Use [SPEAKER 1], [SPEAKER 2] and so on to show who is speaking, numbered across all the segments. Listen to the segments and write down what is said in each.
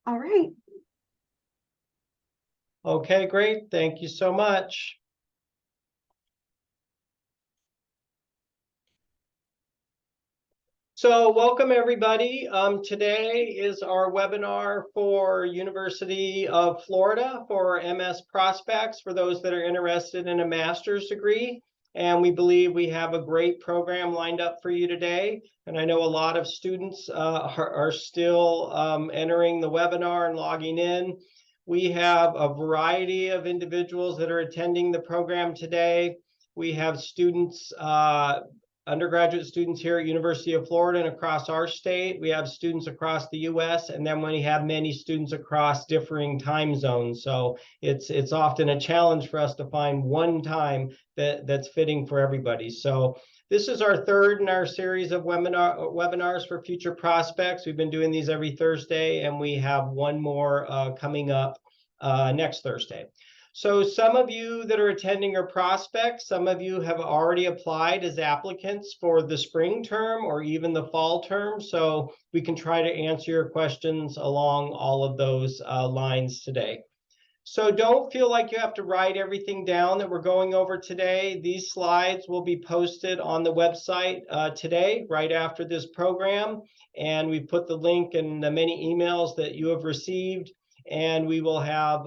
[SPEAKER 1] All right.
[SPEAKER 2] Okay, great. Thank you so much. So welcome everybody. Today is our webinar for University of Florida for MS prospects for those that are interested in a master's degree. And we believe we have a great program lined up for you today. And I know a lot of students are still entering the webinar and logging in. We have a variety of individuals that are attending the program today. We have students, undergraduate students here at University of Florida and across our state. We have students across the US, and then we have many students across differing time zones. So it's often a challenge for us to find one time that's fitting for everybody. So this is our third in our series of webinars for future prospects. We've been doing these every Thursday, and we have one more coming up next Thursday. So some of you that are attending are prospects. Some of you have already applied as applicants for the spring term or even the fall term. So we can try to answer your questions along all of those lines today. So don't feel like you have to write everything down that we're going over today. These slides will be posted on the website today, right after this program. And we put the link in the many emails that you have received. And we will have,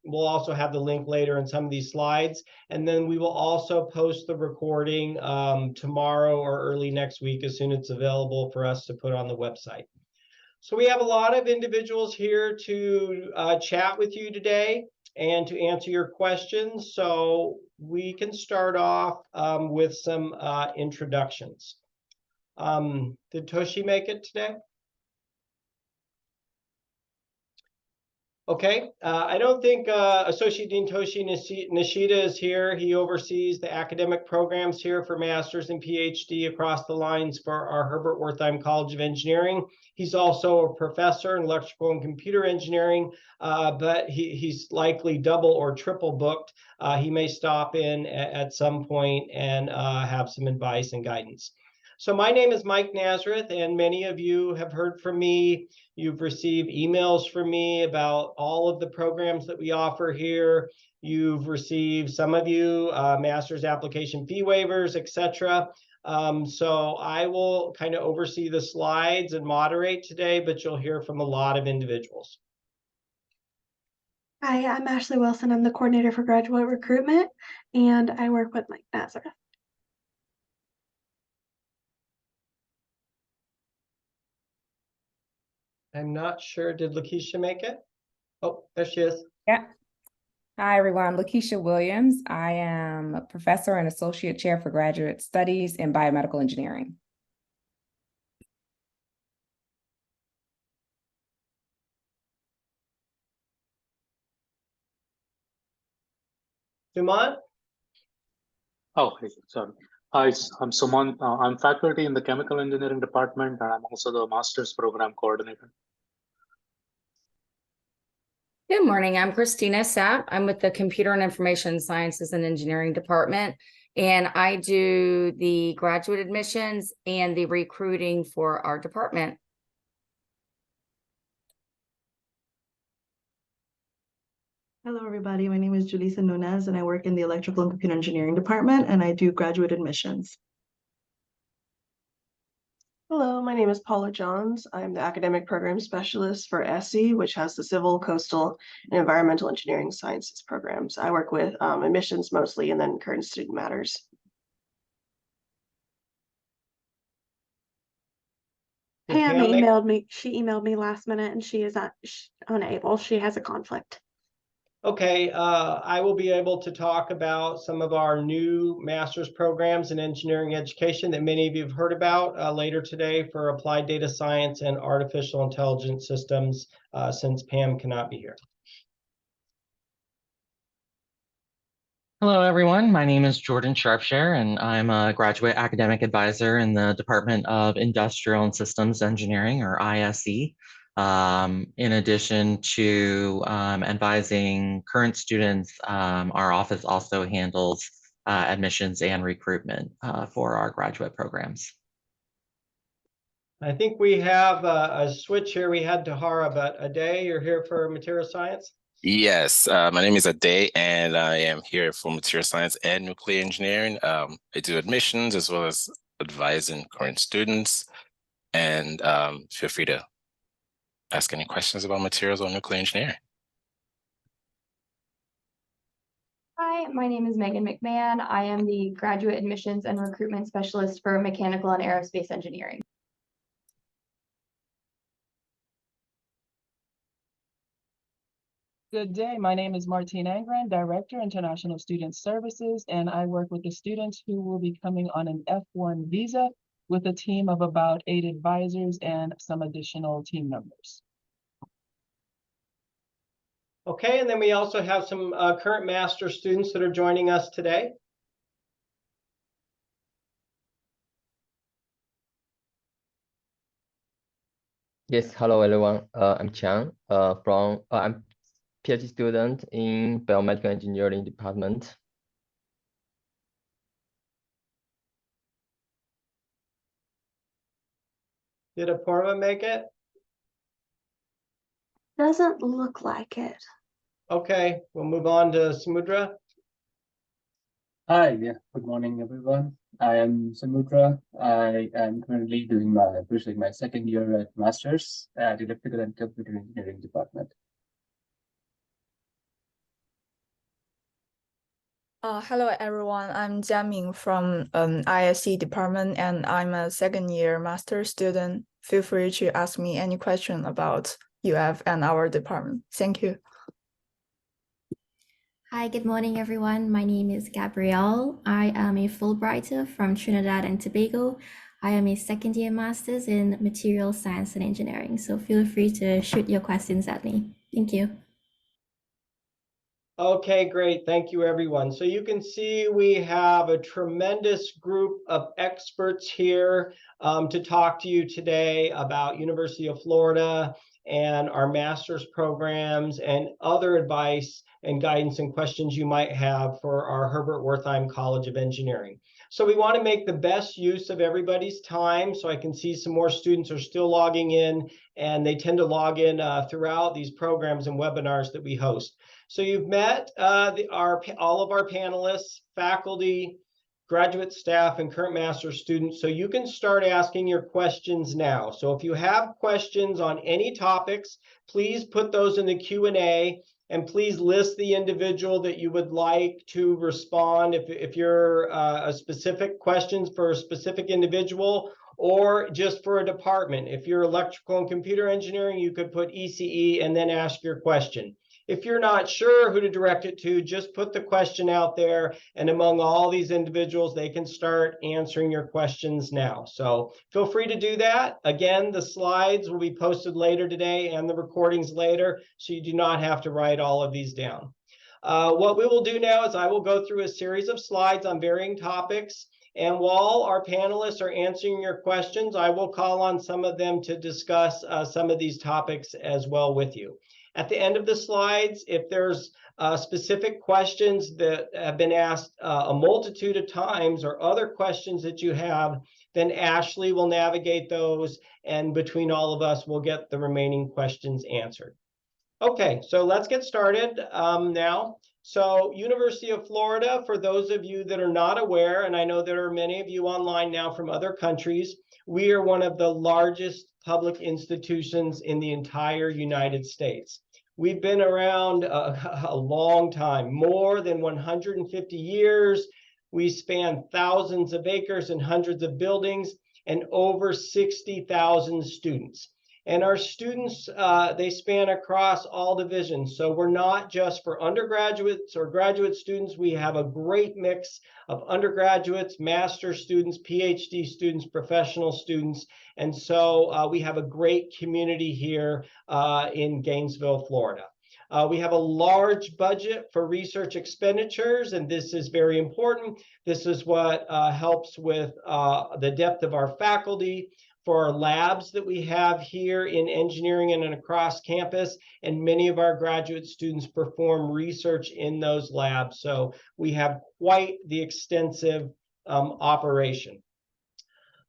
[SPEAKER 2] we'll also have the link later in some of these slides. And then we will also post the recording tomorrow or early next week as soon as it's available for us to put on the website. So we have a lot of individuals here to chat with you today and to answer your questions. So we can start off with some introductions. Did Toshi make it today? Okay, I don't think Associate Dean Toshi Nishida is here. He oversees the academic programs here for master's and PhD across the lines for our Herbert Wertheim College of Engineering. He's also a professor in electrical and computer engineering, but he's likely double or triple booked. He may stop in at some point and have some advice and guidance. So my name is Mike Nazareth, and many of you have heard from me. You've received emails from me about all of the programs that we offer here. You've received, some of you, master's application fee waivers, etc. So I will kind of oversee the slides and moderate today, but you'll hear from a lot of individuals.
[SPEAKER 1] Hi, I'm Ashley Wilson. I'm the coordinator for graduate recruitment, and I work with Mike Nazareth.
[SPEAKER 2] I'm not sure, did Lakeisha make it? Oh, there she is.
[SPEAKER 3] Yeah. Hi, everyone. I'm Lakeisha Williams. I am a professor and associate chair for graduate studies in biomedical engineering.
[SPEAKER 2] Suman?
[SPEAKER 4] Oh, sorry. Hi, I'm Suman. I'm faculty in the chemical engineering department, and I'm also the master's program coordinator.
[SPEAKER 5] Good morning, I'm Christina Sapp. I'm with the Computer and Information Sciences and Engineering Department, and I do the graduate admissions and the recruiting for our department.
[SPEAKER 6] Hello, everybody. My name is Julissa Nunez, and I work in the Electrical and Computer Engineering Department, and I do graduate admissions.
[SPEAKER 7] Hello, my name is Paula Johns. I'm the Academic Program Specialist for ESSE, which has the Civil, Coastal, and Environmental Engineering Sciences programs. I work with admissions mostly, and then current student matters.
[SPEAKER 1] Pam emailed me. She emailed me last minute, and she is unable. She has a conflict.
[SPEAKER 2] Okay, I will be able to talk about some of our new master's programs in engineering education that many of you have heard about later today for applied data science and artificial intelligence systems, since Pam cannot be here.
[SPEAKER 8] Hello, everyone. My name is Jordan Sharpshire, and I'm a graduate academic advisor in the Department of Industrial and Systems Engineering, or ISE. In addition to advising current students, our office also handles admissions and recruitment for our graduate programs.
[SPEAKER 2] I think we have a switch here. We had Tahara, but Ade, you're here for material science?
[SPEAKER 9] Yes, my name is Ade, and I am here for material science and nuclear engineering. I do admissions as well as advising current students, and feel free to ask any questions about materials or nuclear engineering.
[SPEAKER 10] Hi, my name is Megan McMahon. I am the graduate admissions and recruitment specialist for mechanical and aerospace engineering.
[SPEAKER 11] Good day. My name is Martine Angren, Director, International Student Services, and I work with the students who will be coming on an F1 visa with a team of about 8 advisors and some additional team members.
[SPEAKER 2] Okay, and then we also have some current master students that are joining us today.
[SPEAKER 12] Yes, hello everyone. I'm Chang. I'm PhD student in biomedical engineering department.
[SPEAKER 2] Did Apurva make it?
[SPEAKER 1] Doesn't look like it.
[SPEAKER 2] Okay, we'll move on to Samudra.
[SPEAKER 13] Hi, yeah, good morning, everyone. I am Samudra. I am currently pursuing my second year at Masters at Electrical and Computer Engineering Department.
[SPEAKER 14] Hello everyone, I'm Jiaming from ISC department and I'm a second year master student. Feel free to ask me any question about UF and our department. Thank you.
[SPEAKER 15] Hi, good morning everyone. My name is Gabrielle. I am a Fulbrighter from Trinidad and Tobago. I am a second year master's in material science and engineering. So feel free to shoot your questions at me. Thank you.
[SPEAKER 2] Okay, great. Thank you, everyone. So you can see we have a tremendous group of experts here to talk to you today about University of Florida and our master's programs and other advice and guidance and questions you might have for our Herbert Wertheim College of Engineering. So we want to make the best use of everybody's time. So I can see some more students are still logging in, and they tend to log in throughout these programs and webinars that we host. So you've met all of our panelists, faculty, graduate staff, and current master's students. So you can start asking your questions now. So if you have questions on any topics, please put those in the Q&A, and please list the individual that you would like to respond if you're a specific questions for a specific individual or just for a department. If you're electrical and computer engineering, you could put ECE and then ask your question. If you're not sure who to direct it to, just put the question out there, and among all these individuals, they can start answering your questions now. So feel free to do that. Again, the slides will be posted later today and the recordings later, so you do not have to write all of these down. What we will do now is I will go through a series of slides on varying topics, and while our panelists are answering your questions, I will call on some of them to discuss some of these topics as well with you. At the end of the slides, if there's specific questions that have been asked a multitude of times or other questions that you have, then Ashley will navigate those, and between all of us, we'll get the remaining questions answered. Okay, so let's get started now. So University of Florida, for those of you that are not aware, and I know there are many of you online now from other countries, we are one of the largest public institutions in the entire United States. We've been around a long time, more than 150 years. We span thousands of acres and hundreds of buildings and over 60,000 students. And our students, they span across all divisions. So we're not just for undergraduates or graduate students. We have a great mix of undergraduates, master students, PhD students, professional students. And so we have a great community here in Gainesville, Florida. We have a large budget for research expenditures, and this is very important. This is what helps with the depth of our faculty, for our labs that we have here in engineering and across campus, and many of our graduate students perform research in those labs. So we have quite the extensive operation.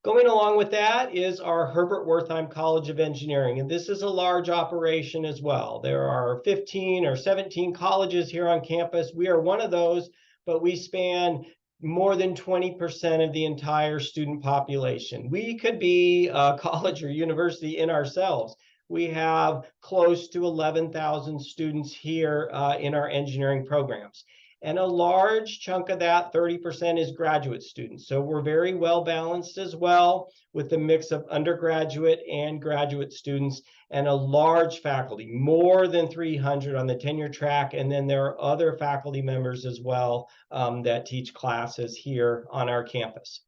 [SPEAKER 2] Going along with that is our Herbert Wertheim College of Engineering, and this is a large operation as well. There are 15 or 17 colleges here on campus. We are one of those, but we span more than 20% of the entire student population. We could be a college or university in ourselves. We have close to 11,000 students here in our engineering programs. And a large chunk of that, 30%, is graduate students. So we're very well balanced as well with the mix of undergraduate and graduate students, and a large faculty, more than 300 on the tenure track. And then there are other faculty members as well that teach classes here on our campus.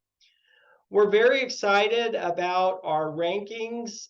[SPEAKER 2] We're very excited about our rankings.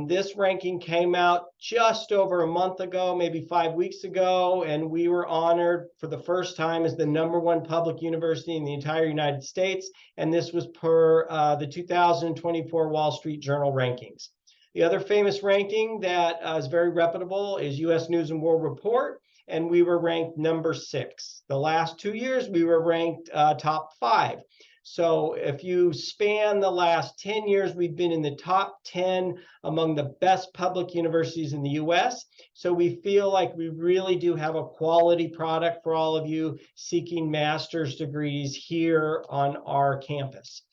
[SPEAKER 2] This ranking came out just over a month ago, maybe 5 weeks ago, and we were honored for the first time as the #1 public university in the entire United States. And this was per the 2024 Wall Street Journal rankings. The other famous ranking that is very reputable is US News and World Report, and we were ranked #6. The last 2 years, we were ranked top 5. So if you span the last 10 years, we've been in the top 10 among the best public universities in the US. So we feel like we really do have a quality product for all of you seeking master's degrees here on our campus.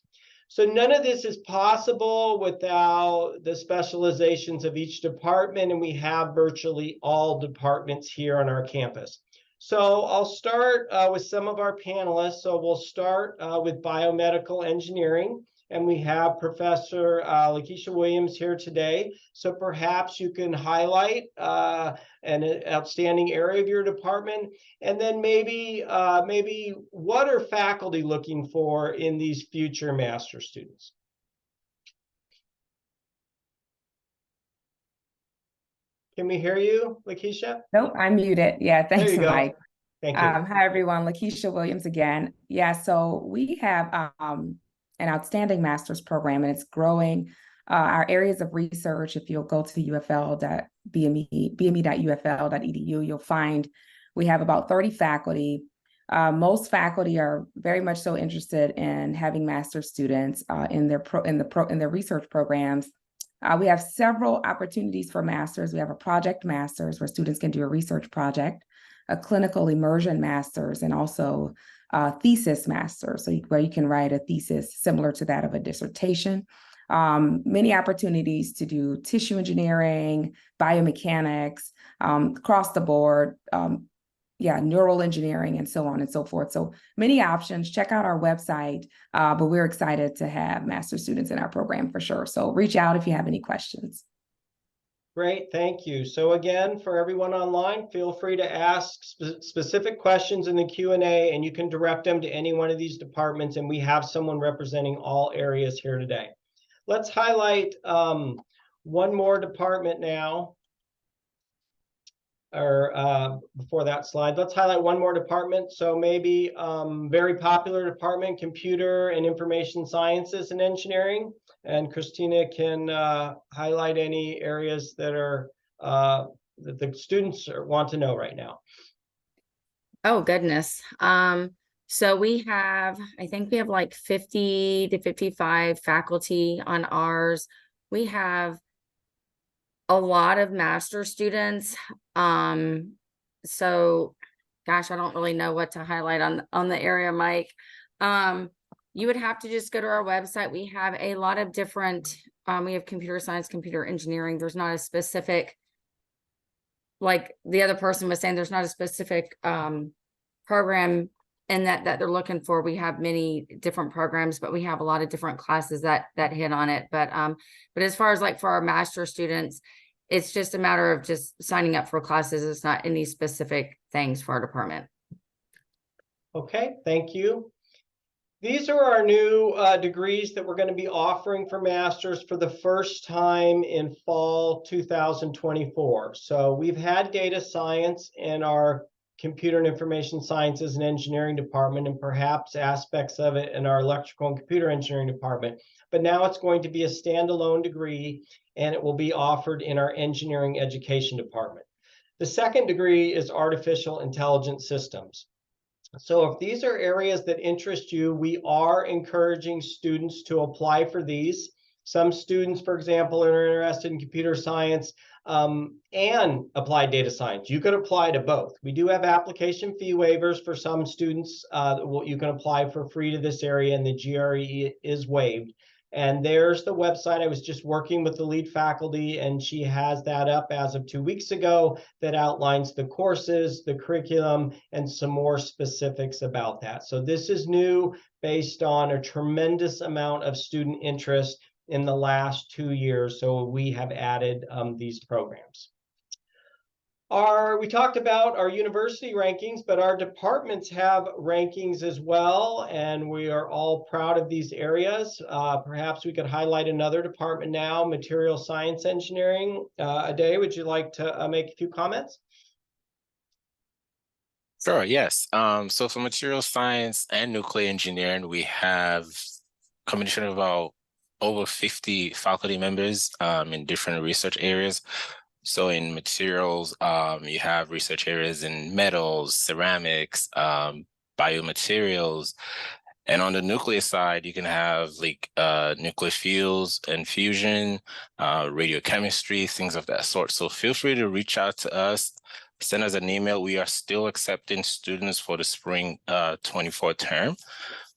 [SPEAKER 2] So none of this is possible without the specializations of each department, and we have virtually all departments here on our campus. So I'll start with some of our panelists. So we'll start with biomedical engineering, and we have Professor Lakeisha Williams here today. So perhaps you can highlight an outstanding area of your department, and then maybe what are faculty looking for in these future master students? Can we hear you, Lakeisha?
[SPEAKER 3] Nope, I'm muted. Yeah,
[SPEAKER 2] There
[SPEAKER 3] thanks,
[SPEAKER 2] you go.
[SPEAKER 3] Mike.
[SPEAKER 2] Thank you.
[SPEAKER 3] Hi, everyone. Lakeisha Williams again. Yeah, so we have an outstanding master's program, and it's growing. Our areas of research, if you'll go to bme.ufl.edu, you'll find we have about 30 faculty. Most faculty are very much so interested in having master's students in their research programs. We have several opportunities for masters. We have a project master's where students can do a research project, a clinical immersion master's, and also a thesis master's, so where you can write a thesis similar to that of a dissertation. Many opportunities to do tissue engineering, biomechanics, across the board, neural engineering, and so on and so forth. So many options. Check out our website, but we're excited to have master's students in our program for sure. So reach out if you have any questions.
[SPEAKER 2] Great, thank you. So again, for everyone online, feel free to ask specific questions in the Q&A, and you can direct them to any one of these departments, and we have someone representing all areas here today. Let's highlight one more department now. Or before that slide, let's highlight one more department. So maybe very popular department, Computer and Information Sciences and Engineering. And Christina can highlight any areas that are that the students want to know right now.
[SPEAKER 5] Oh, goodness. So I think we have like 50 to 55 faculty on ours. We have a lot of master students. So gosh, I don't really know what to highlight on the area, Mike. You would have to just go to our website. We have a lot of different, we have computer science, computer engineering. There's not a specific, like the other person was saying, there's not a specific program in that they're looking for. We have many different programs, but we have a lot of different classes that hit on it. But as far as like for our master students, it's just a matter of just signing up for classes. It's not any specific things for our department.
[SPEAKER 2] Okay, thank you. These are our new degrees that we're going to be offering for masters for the first time in fall 2024. So we've had data science in our Computer and Information Sciences and Engineering department, and perhaps aspects of it in our Electrical and Computer Engineering department. But now it's going to be a standalone degree, and it will be offered in our Engineering Education department. The second degree is Artificial Intelligence Systems. So if these are areas that interest you, we are encouraging students to apply for these. Some students, for example, are interested in computer science and applied data science. You could apply to both. We do have application fee waivers for some students. You can apply for free to this area, and the GRE is waived. And there's the website. I was just working with the lead faculty, and she has that up as of 2 weeks ago that outlines the courses, the curriculum, and some more specifics about that. So this is new based on a tremendous amount of student interest in the last 2 years. So we have added these programs. We talked about our university rankings, but our departments have rankings as well, and we are all proud of these areas. Perhaps we could highlight another department now, material science engineering. Ade, would you like to make a few comments?
[SPEAKER 9] Sure, yes. So for material science and nuclear engineering, we have a combination of about over 50 faculty members in different research areas. So in materials, you have research areas in metals, ceramics, biomaterials. And on the nuclear side, you can have like nuclear fuels and fusion, radiochemistry, things of that sort. So feel free to reach out to us, send us an email. We are still accepting students for the spring 24 term.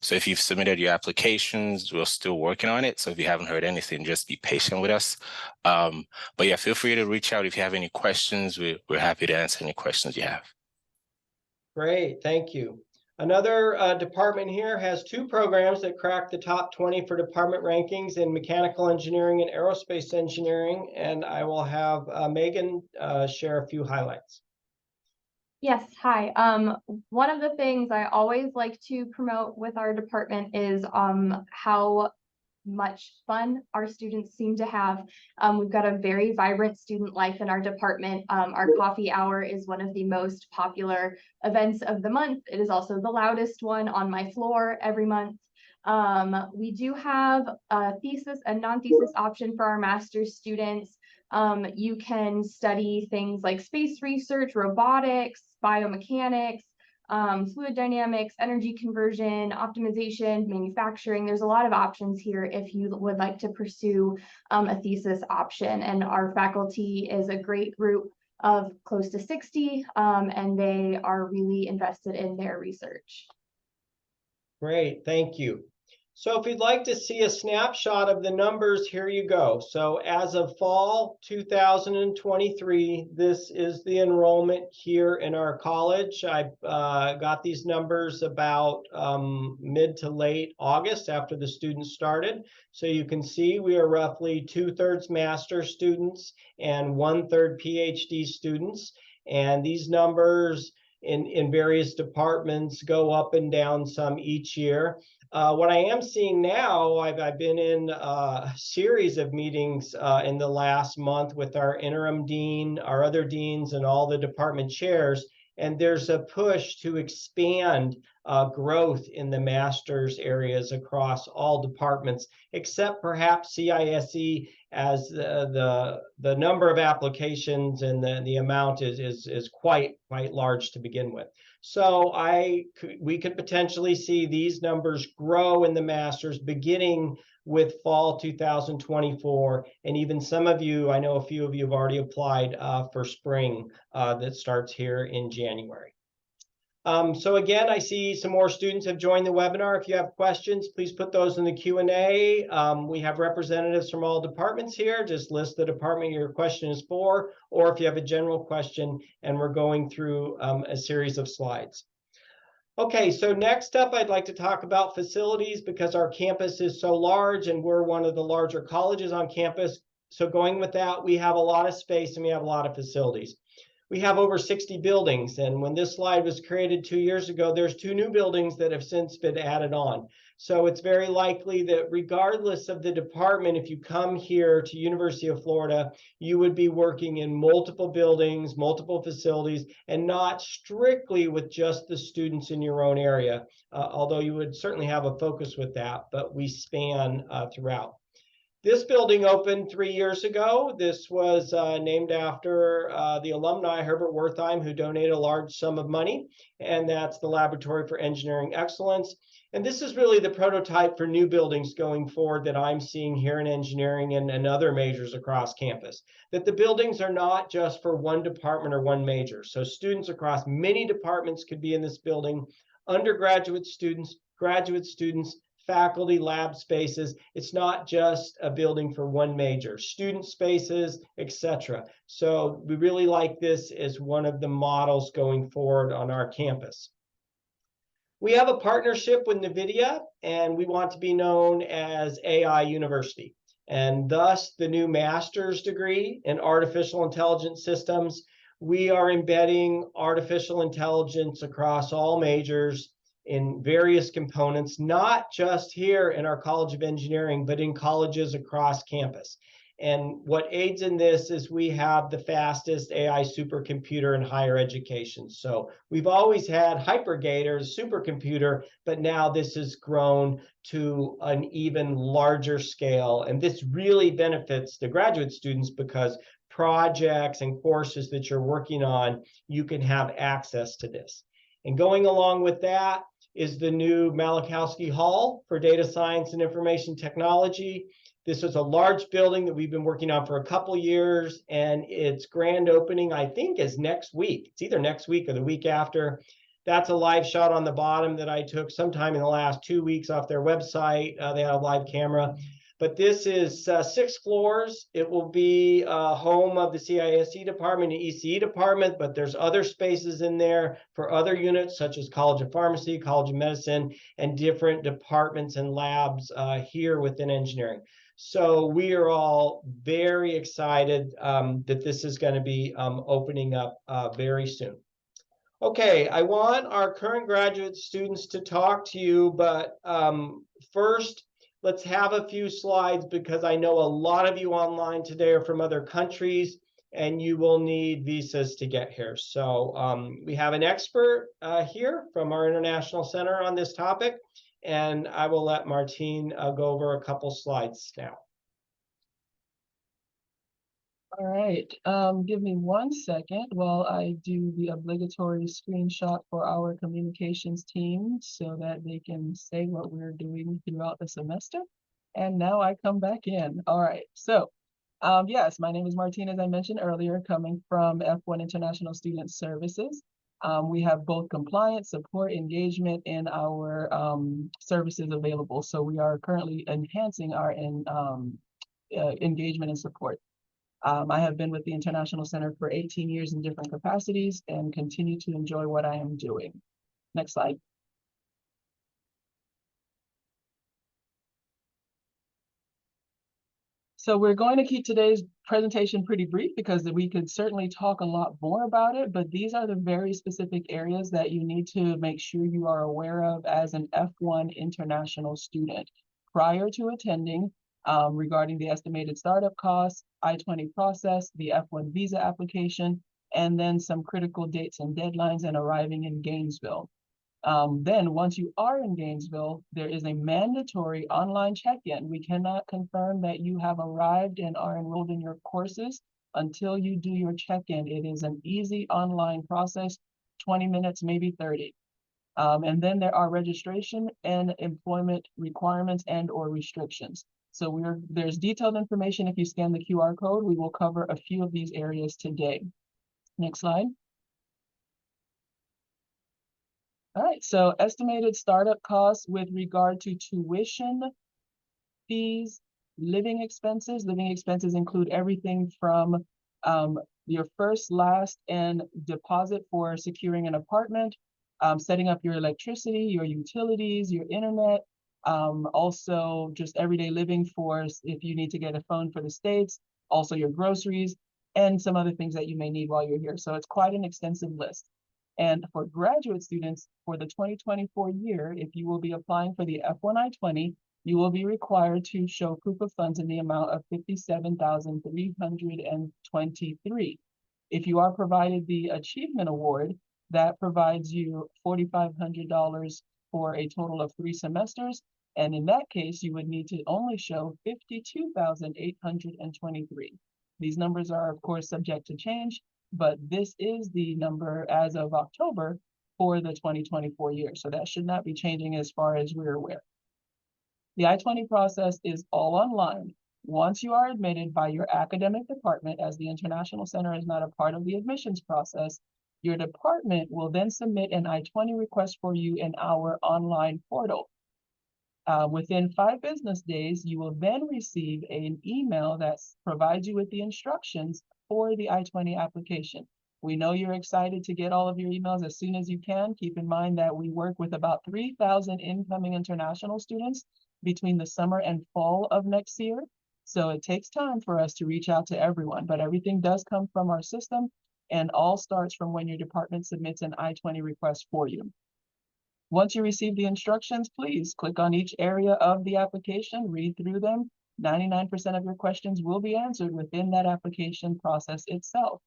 [SPEAKER 9] So if you've submitted your applications, we're still working on it. So if you haven't heard anything, just be patient with us. But yeah, feel free to reach out if you have any questions. We're happy to answer any questions you have.
[SPEAKER 2] Great, thank you. Another department here has 2 programs that crack the top 20 for department rankings in mechanical engineering and aerospace engineering. And I will have Megan share a few highlights.
[SPEAKER 10] Yes, hi. One of the things I always like to promote with our department is how much fun our students seem to have. We've got a very vibrant student life in our department. Our coffee hour is one of the most popular events of the month. It is also the loudest one on my floor every month. We do have a thesis and non-thesis option for our master's students. You can study things like space research, robotics, biomechanics, fluid dynamics, energy conversion, optimization, manufacturing. There's a lot of options here if you would like to pursue a thesis option. And our faculty is a great group of close to 60, and they are really invested in their research.
[SPEAKER 2] Great, thank you. So if you'd like to see a snapshot of the numbers, here you go. So as of fall 2023, this is the enrollment here in our college. I got these numbers about mid to late August after the students started. So you can see we are roughly 2/3 master's students and 1/3 PhD students. And these numbers in various departments go up and down some each year. What I am seeing now, I've been in a series of meetings in the last month with our interim dean, our other deans, and all the department chairs, and there's a push to expand growth in the master's areas across all departments, except perhaps CISE, as the number of applications and the amount is quite large to begin with. So we could potentially see these numbers grow in the masters beginning with fall 2024. And even some of you, I know a few of you have already applied for spring that starts here in January. So again, I see some more students have joined the webinar. If you have questions, please put those in the Q&A. We have representatives from all departments here. Just list the department your question is for, or if you have a general question, and we're going through a series of slides. Okay, so next up, I'd like to talk about facilities because our campus is so large and we're one of the larger colleges on campus. So going with that, we have a lot of space and we have a lot of facilities. We have over 60 buildings, and when this slide was created 2 years ago, there's 2 new buildings that have since been added on. So it's very likely that regardless of the department, if you come here to University of Florida, you would be working in multiple buildings, multiple facilities, and not strictly with just the students in your own area, although you would certainly have a focus with that, but we span throughout. This building opened 3 years ago. This was named after the alumni Herbert Wertheim, who donated a large sum of money, and that's the Laboratory for Engineering Excellence. And this is really the prototype for new buildings going forward that I'm seeing here in engineering and other majors across campus, that the buildings are not just for one department or one major. So students across many departments could be in this building, undergraduate students, graduate students, faculty, lab spaces. It's not just a building for one major, student spaces, etc. So we really like this as one of the models going forward on our campus. We have a partnership with NVIDIA, and we want to be known as AI University, and thus the new master's degree in artificial intelligence systems. We are embedding artificial intelligence across all majors in various components, not just here in our College of Engineering, but in colleges across campus. And what aids in this is we have the fastest AI supercomputer in higher education. So we've always had Hypergator, supercomputer, but now this has grown to an even larger scale. And this really benefits the graduate students because projects and courses that you're working on, you can have access to this. And going along with that is the new Malachowski Hall for Data Science and Information Technology. This is a large building that we've been working on for a couple years, and its grand opening, I think, is next week. It's either next week or the week after. That's a live shot on the bottom that I took sometime in the last 2 weeks off their website. They had a live camera. But this is 6 floors. It will be home of the CISE department and ECE department, but there's other spaces in there for other units, such as College of Pharmacy, College of Medicine, and different departments and labs here within engineering. So we are all very excited that this is going to be opening up very soon. Okay, I want our current graduate students to talk to you, but first, let's have a few slides because I know a lot of you online today are from other countries and you will need visas to get here. So we have an expert here from our International Center on this topic, and I will let Martine go over a couple slides now.
[SPEAKER 11] All right, give me 1 second while I do the obligatory screenshot for our communications team so that they can say what we're doing throughout the semester. And now I come back in. All right, so yes, my name is Martine, as I mentioned earlier, coming from F1 International Student Services. We have both compliance, support, engagement in our services available. So we are currently enhancing our engagement and support. I have been with the International Center for 18 years in different capacities and continue to enjoy what I am doing. Next slide. So we're going to keep today's presentation pretty brief because we could certainly talk a lot more about it, but these are the very specific areas that you need to make sure you are aware of as an F1 international student prior to attending regarding the estimated startup costs, I-20 process, the F1 visa application, and then some critical dates and deadlines and arriving in Gainesville. Then once you are in Gainesville, there is a mandatory online check-in. We cannot confirm that you have arrived and are enrolled in your courses until you do your check-in. It is an easy online process, 20 minutes, maybe 30. And then there are registration and employment requirements and or restrictions. So there's detailed information. If you scan the QR code, we will cover a few of these areas today. Next slide. All right, so estimated startup costs with regard to tuition, fees, living expenses. Living expenses include everything from your first, last, and deposit for securing an apartment, setting up your electricity, your utilities, your internet, also just everyday living for if you need to get a phone for the States, also your groceries, and some other things that you may need while you're here. So it's quite an extensive list. And for graduate students for the 2024 year, if you will be applying for the F1 I-20, you will be required to show proof of funds in the amount of $57,323. If you are provided the Achievement Award, that provides you $4,500 for a total of 3 semesters. And in that case, you would need to only show 52,823. These numbers are, of course, subject to change, but this is the number as of October for the 2024 year. So that should not be changing as far as we're aware. The I-20 process is all online. Once you are admitted by your academic department, as the International Center is not a part of the admissions process, your department will then submit an I-20 request for you in our online portal. Within 5 business days, you will then receive an email that provides you with the instructions for the I-20 application. We know you're excited to get all of your emails as soon as you can. Keep in mind that we work with about 3,000 incoming international students between the summer and fall of next year. So it takes time for us to reach out to everyone, but everything does come from our system and all starts from when your department submits an I-20 request for you. Once you receive the instructions, please click on each area of the application, read through them. 99% of your questions will be answered within that application process itself.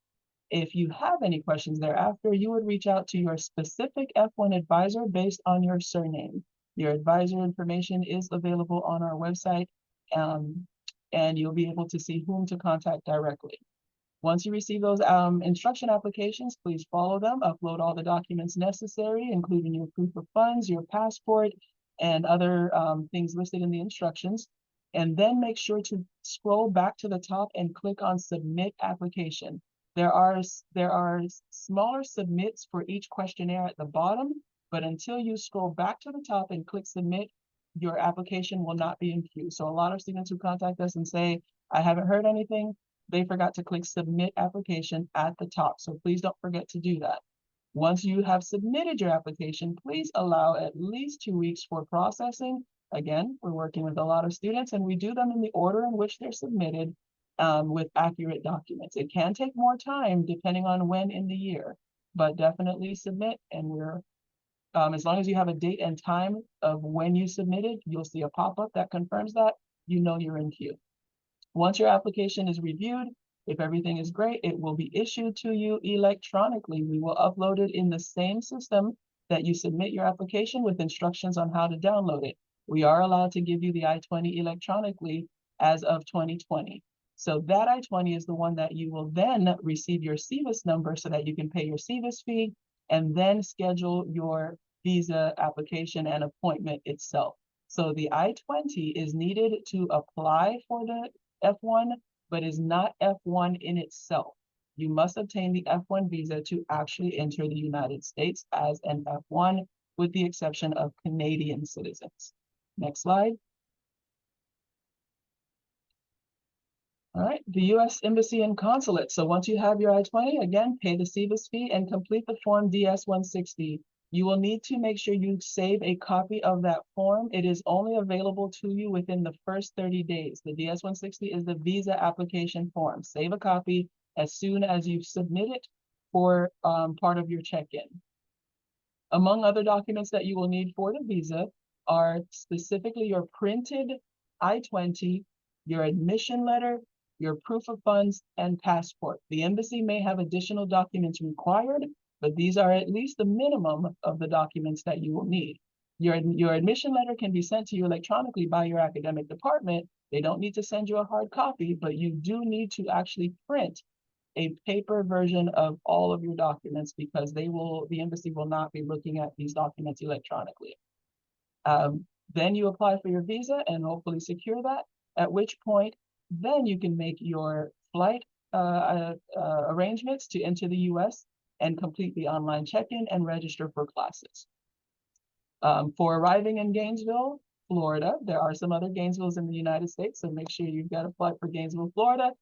[SPEAKER 11] If you have any questions thereafter, you would reach out to your specific F1 advisor based on your surname. Your advisor information is available on our website, and you'll be able to see whom to contact directly. Once you receive those instruction applications, please follow them, upload all the documents necessary, including your proof of funds, your passport, and other things listed in the instructions. And then make sure to scroll back to the top and click on Submit Application. There are smaller submits for each questionnaire at the bottom, but until you scroll back to the top and click Submit, your application will not be in queue. So a lot of students who contact us and say, I haven't heard anything, they forgot to click Submit Application at the top. So please don't forget to do that. Once you have submitted your application, please allow at least 2 weeks for processing. Again, we're working with a lot of students and we do them in the order in which they're submitted with accurate documents. It can take more time depending on when in the year, but definitely submit. And we're, as long as you have a date and time of when you submitted, you'll see a pop-up that confirms that, you know you're in queue. Once your application is reviewed, if everything is great, it will be issued to you electronically. We will upload it in the same system that you submit your application with instructions on how to download it. We are allowed to give you the I-20 electronically as of 2020. So that I-20 is the one that you will then receive your SEVIS number so that you can pay your SEVIS fee and then schedule your visa application and appointment itself. So the I-20 is needed to apply for the F1, but is not F1 in itself. You must obtain the F1 visa to actually enter the United States as an F1, with the exception of Canadian citizens. Next slide. All right, the U.S. Embassy and Consulate. So once you have your I-20, again, pay the SEVIS fee and complete the Form DS-160. You will need to make sure you save a copy of that form. It is only available to you within the first 30 days. The DS-160 is the visa application form. Save a copy as soon as you submit it for part of your check-in. Among other documents that you will need for the visa are specifically your printed I-20, your admission letter, your proof of funds, and passport. The embassy may have additional documents required, but these are at least the minimum of the documents that you will need. Your admission letter can be sent to you electronically by your academic department. They don't need to send you a hard copy, but you do need to actually print a paper version of all of your documents because the embassy will not be looking at these documents electronically. Then you apply for your visa and hopefully secure that, at which point then you can make your flight arrangements to enter the US and complete the online check-in and register for classes. For arriving in Gainesville, Florida, there are some other Gainesvilles in the United States, so make sure you've got a flight for Gainesville, Florida.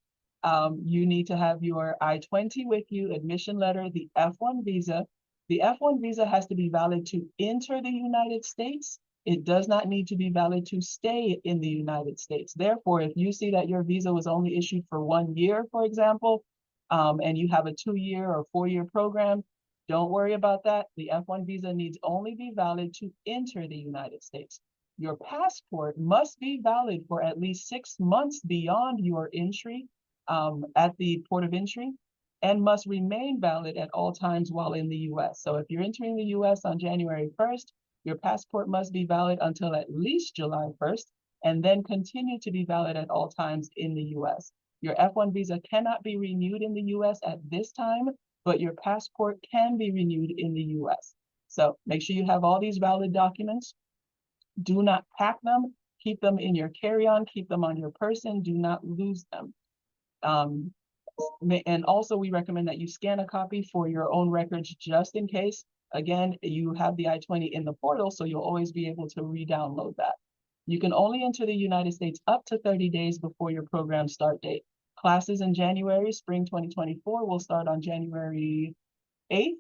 [SPEAKER 11] You need to have your I-20 with you, admission letter, the F1 visa. The F1 visa has to be valid to enter the United States. It does not need to be valid to stay in the United States. Therefore, if you see that your visa was only issued for 1 year, for example, and you have a 2-year or 4-year program, don't worry about that. The F1 visa needs only be valid to enter the United States. Your passport must be valid for at least 6 months beyond your entry at the port of entry and must remain valid at all times while in the US. So if you're entering the US on January 1st, Your passport must be valid until at least July 1st, and then continue to be valid at all times in the US. Your F1 visa cannot be renewed in the US at this time, but your passport can be renewed in the US. So make sure you have all these valid documents. Do not pack them. Keep them in your carry-on. Keep them on your person. Do not lose them. And also we recommend that you scan a copy for your own records just in case. Again, you have the I-20 in the portal, so you'll always be able to re-download that. You can only enter the United States up to 30 days before your program start date. Classes in January, spring 2024 will start on January 8th.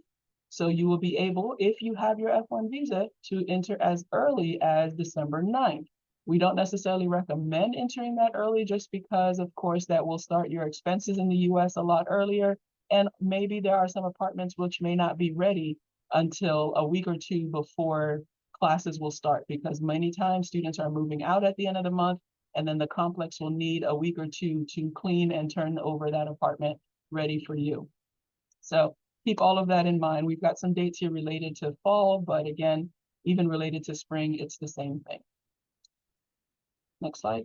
[SPEAKER 11] So you will be able, if you have your F1 visa, to enter as early as December 9th. We don't necessarily recommend entering that early just because, of course, that will start your expenses in the US a lot earlier. And maybe there are some apartments which may not be ready until a week or two before classes will start, because many times students are moving out at the end of the month, and then the complex will need a week or two to clean and turn over that apartment ready for you. So keep all of that in mind. We've got some dates here related to fall, but again, even related to spring, it's the same thing. Next slide.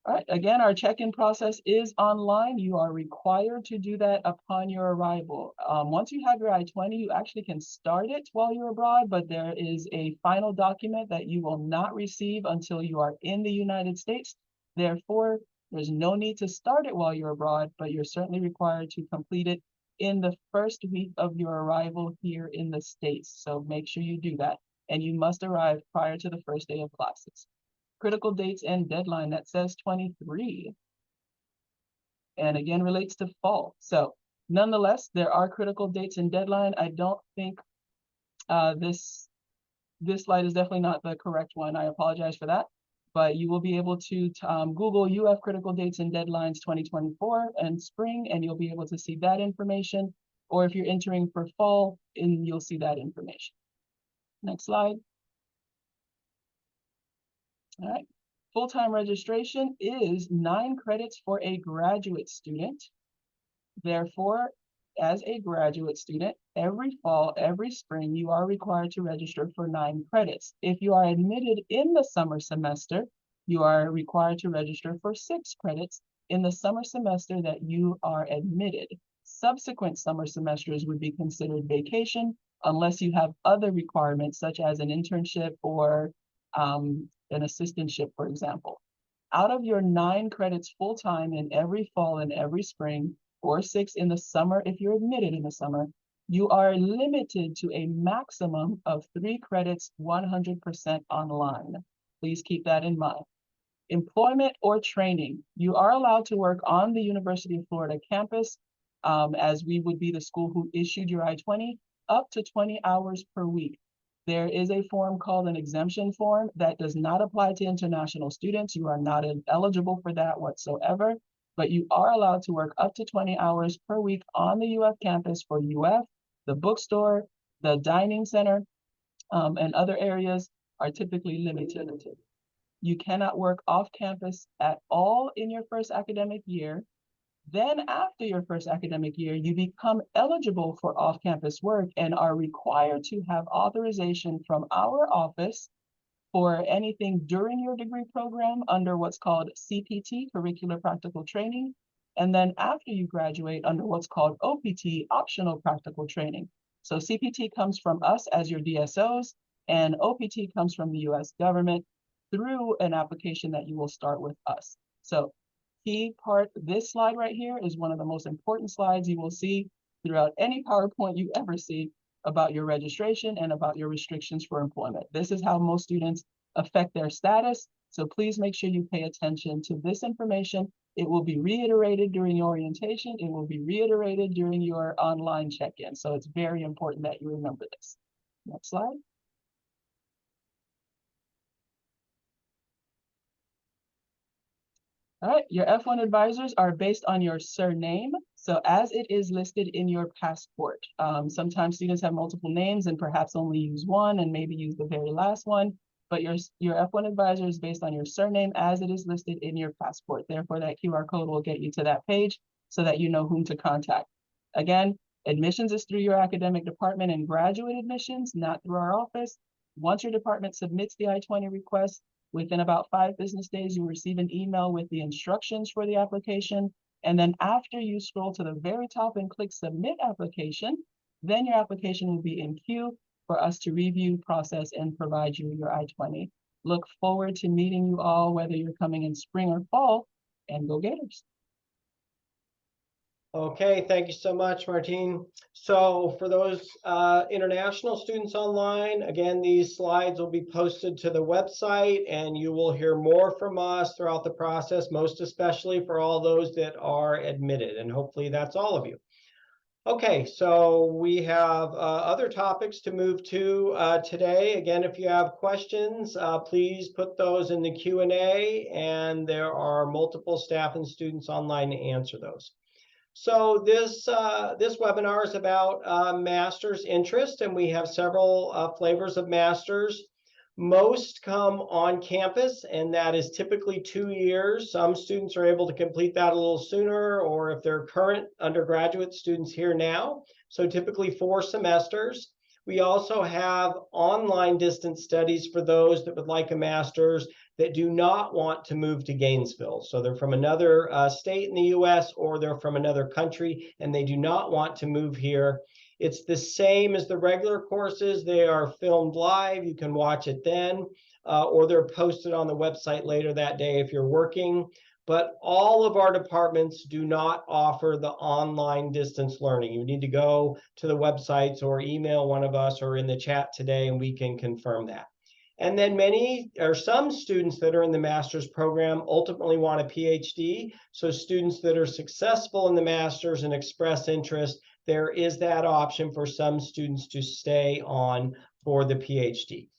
[SPEAKER 11] All right, again, our check-in process is online. You are required to do that upon your arrival. Once you have your I-20, you actually can start it while you're abroad, but there is a final document that you will not receive until you are in the United States. Therefore, there's no need to start it while you're abroad, but you're certainly required to complete it in the first week of your arrival here in the States. So make sure you do that. And you must arrive prior to the first day of classes. Critical dates and deadline, that says 23. And again, relates to fall. So nonetheless, there are critical dates and deadline. I don't think this slide is definitely not the correct one. I apologize for that. But you will be able to Google UF critical dates and deadlines 2024 and spring, and you'll be able to see that information. Or if you're entering for fall, and you'll see that information. Next slide. All right. Full-time registration is 9 credits for a graduate student. Therefore, as a graduate student, every fall, every spring, you are required to register for 9 credits. If you are admitted in the summer semester, you are required to register for 6 credits in the summer semester that you are admitted. Subsequent summer semesters would be considered vacation unless you have other requirements, such as an internship or an assistantship, for example. Out of your 9 credits full-time in every fall and every spring, or 6 in the summer if you're admitted in the summer, you are limited to a maximum of 3 credits 100% online. Please keep that in mind. Employment or training. You are allowed to work on the University of Florida campus, as we would be the school who issued your I-20, up to 20 hours per week. There is a form called an exemption form that does not apply to international students. You are not eligible for that whatsoever, but you are allowed to work up to 20 hours per week on the UF campus for UF, the bookstore, the dining center, and other areas are typically limited. You cannot work off campus at all in your first academic year. Then after your first academic year, you become eligible for off-campus work and are required to have authorization from our office for anything during your degree program under what's called CPT, Curricular Practical Training, and then after you graduate under what's called OPT, Optional Practical Training. So CPT comes from us as your DSOs, and OPT comes from the US government through an application that you will start with us. So key part, this slide right here is one of the most important slides you will see throughout any PowerPoint you ever see about your registration and about your restrictions for employment. This is how most students affect their status. So please make sure you pay attention to this information. It will be reiterated during your orientation. It will be reiterated during your online check-in. So it's very important that you remember this. Next slide. All right, your F1 advisors are based on your surname. So as it is listed in your passport. Sometimes students have multiple names and perhaps only use one and maybe use the very last one, but your F1 advisor is based on your surname as it is listed in your passport. Therefore, that QR code will get you to that page so that you know whom to contact. Again, Admissions is through your academic department and graduate admissions, not through our office. Once your department submits the I-20 request, within about 5 business days, you'll receive an email with the instructions for the application. And then after you scroll to the very top and click Submit Application, then your application will be in queue for us to review, process, and provide you your I-20. Look forward to meeting you all, whether you're coming in spring or fall, and go Gators.
[SPEAKER 2] Okay, thank you so much, Martine. So for those international students online, again, these slides will be posted to the website, and you will hear more from us throughout the process, most especially for all those that are admitted, and hopefully that's all of you. Okay, so we have other topics to move to today. Again, if you have questions, please put those in the Q&A, and there are multiple staff and students online to answer those. So this webinar is about master's interest, and we have several flavors of master's. Most come on campus, and that is typically 2 years. Some students are able to complete that a little sooner, or if they're current undergraduate students here now, so typically 4 semesters. We also have online distance studies for those that would like a master's that do not want to move to Gainesville. So they're from another state in the US, or they're from another country and they do not want to move here. It's the same as the regular courses. They are filmed live. You can watch it then, or they're posted on the website later that day if you're working. But all of our departments do not offer the online distance learning. You need to go to the websites or email one of us or in the chat today, and we can confirm that. And then some students that are in the master's program ultimately want a PhD. So students that are successful in the master's and express interest, there is that option for some students to stay on for the PhD.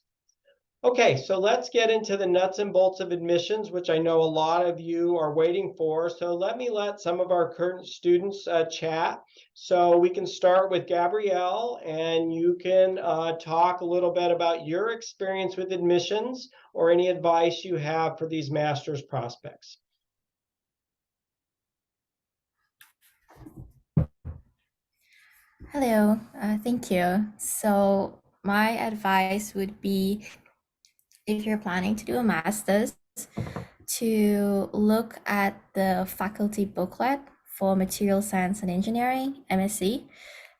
[SPEAKER 2] Okay, so let's get into the nuts and bolts of admissions, which I know a lot of you are waiting for. So let some of our current students chat. So we can start with Gabrielle, and you can talk a little bit about your experience with admissions or any advice you have for these master's prospects.
[SPEAKER 15] Hello, thank you. So my advice would be, if you're planning to do a master's, to look at the faculty booklet for Material Science and Engineering, MSc.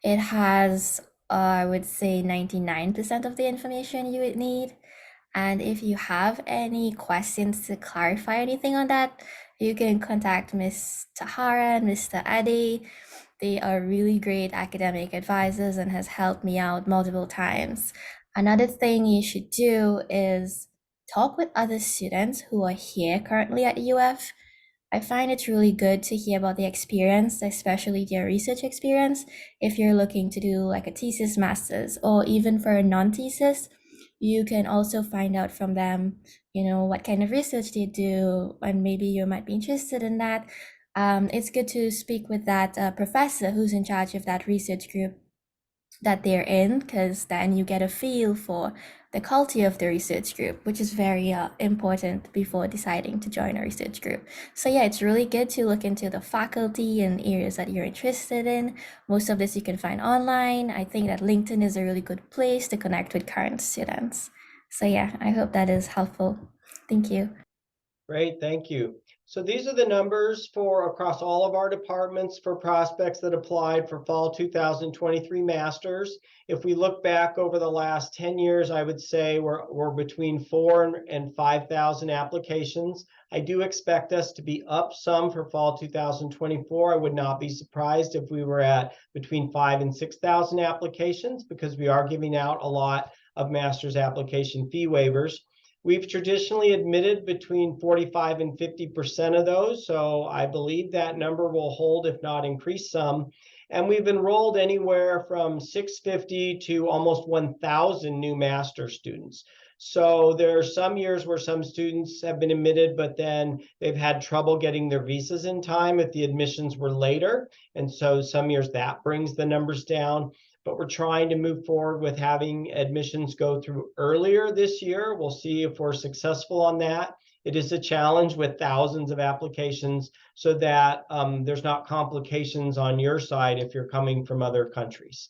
[SPEAKER 15] It has, I would say, 99% of the information you would need. And if you have any questions to clarify anything on that, you can contact Ms. Tahara and Mr. Ade. They are really great academic advisors and has helped me out multiple times. Another thing you should do is talk with other students who are here currently at UF. I find it's really good to hear about the experience, especially their research experience. If you're looking to do like a thesis, master's, or even for a non-thesis, you can also find out from them, what kind of research they do, and maybe you might be interested in that. It's good to speak with that professor who's in charge of that research group that they're in, because then you get a feel for the culture of the research group, which is very important before deciding to join a research group. So yeah, it's really good to look into the faculty and areas that you're interested in. Most of this you can find online. I think that LinkedIn is a really good place to connect with current students. So yeah, I hope that is helpful. Thank you.
[SPEAKER 2] Great, thank you. So these are the numbers for across all of our departments for prospects that applied for fall 2023 masters. If we look back over the last 10 years, I would say we're between 4,000 and 5,000 applications. I do expect us to be up some for fall 2024. I would not be surprised if we were at between 5,000 and 6,000 applications, because we are giving out a lot of master's application fee waivers. We've traditionally admitted between 45 and 50% of those, so I believe that number will hold, if not increase some. And we've enrolled anywhere from 650 to almost 1,000 new master students. So there are some years where some students have been admitted, but then they've had trouble getting their visas in time if the admissions were later. And so some years that brings the numbers down. But we're trying to move forward with having admissions go through earlier this year. We'll see if we're successful on that. It is a challenge with thousands of applications so that there's not complications on your side if you're coming from other countries.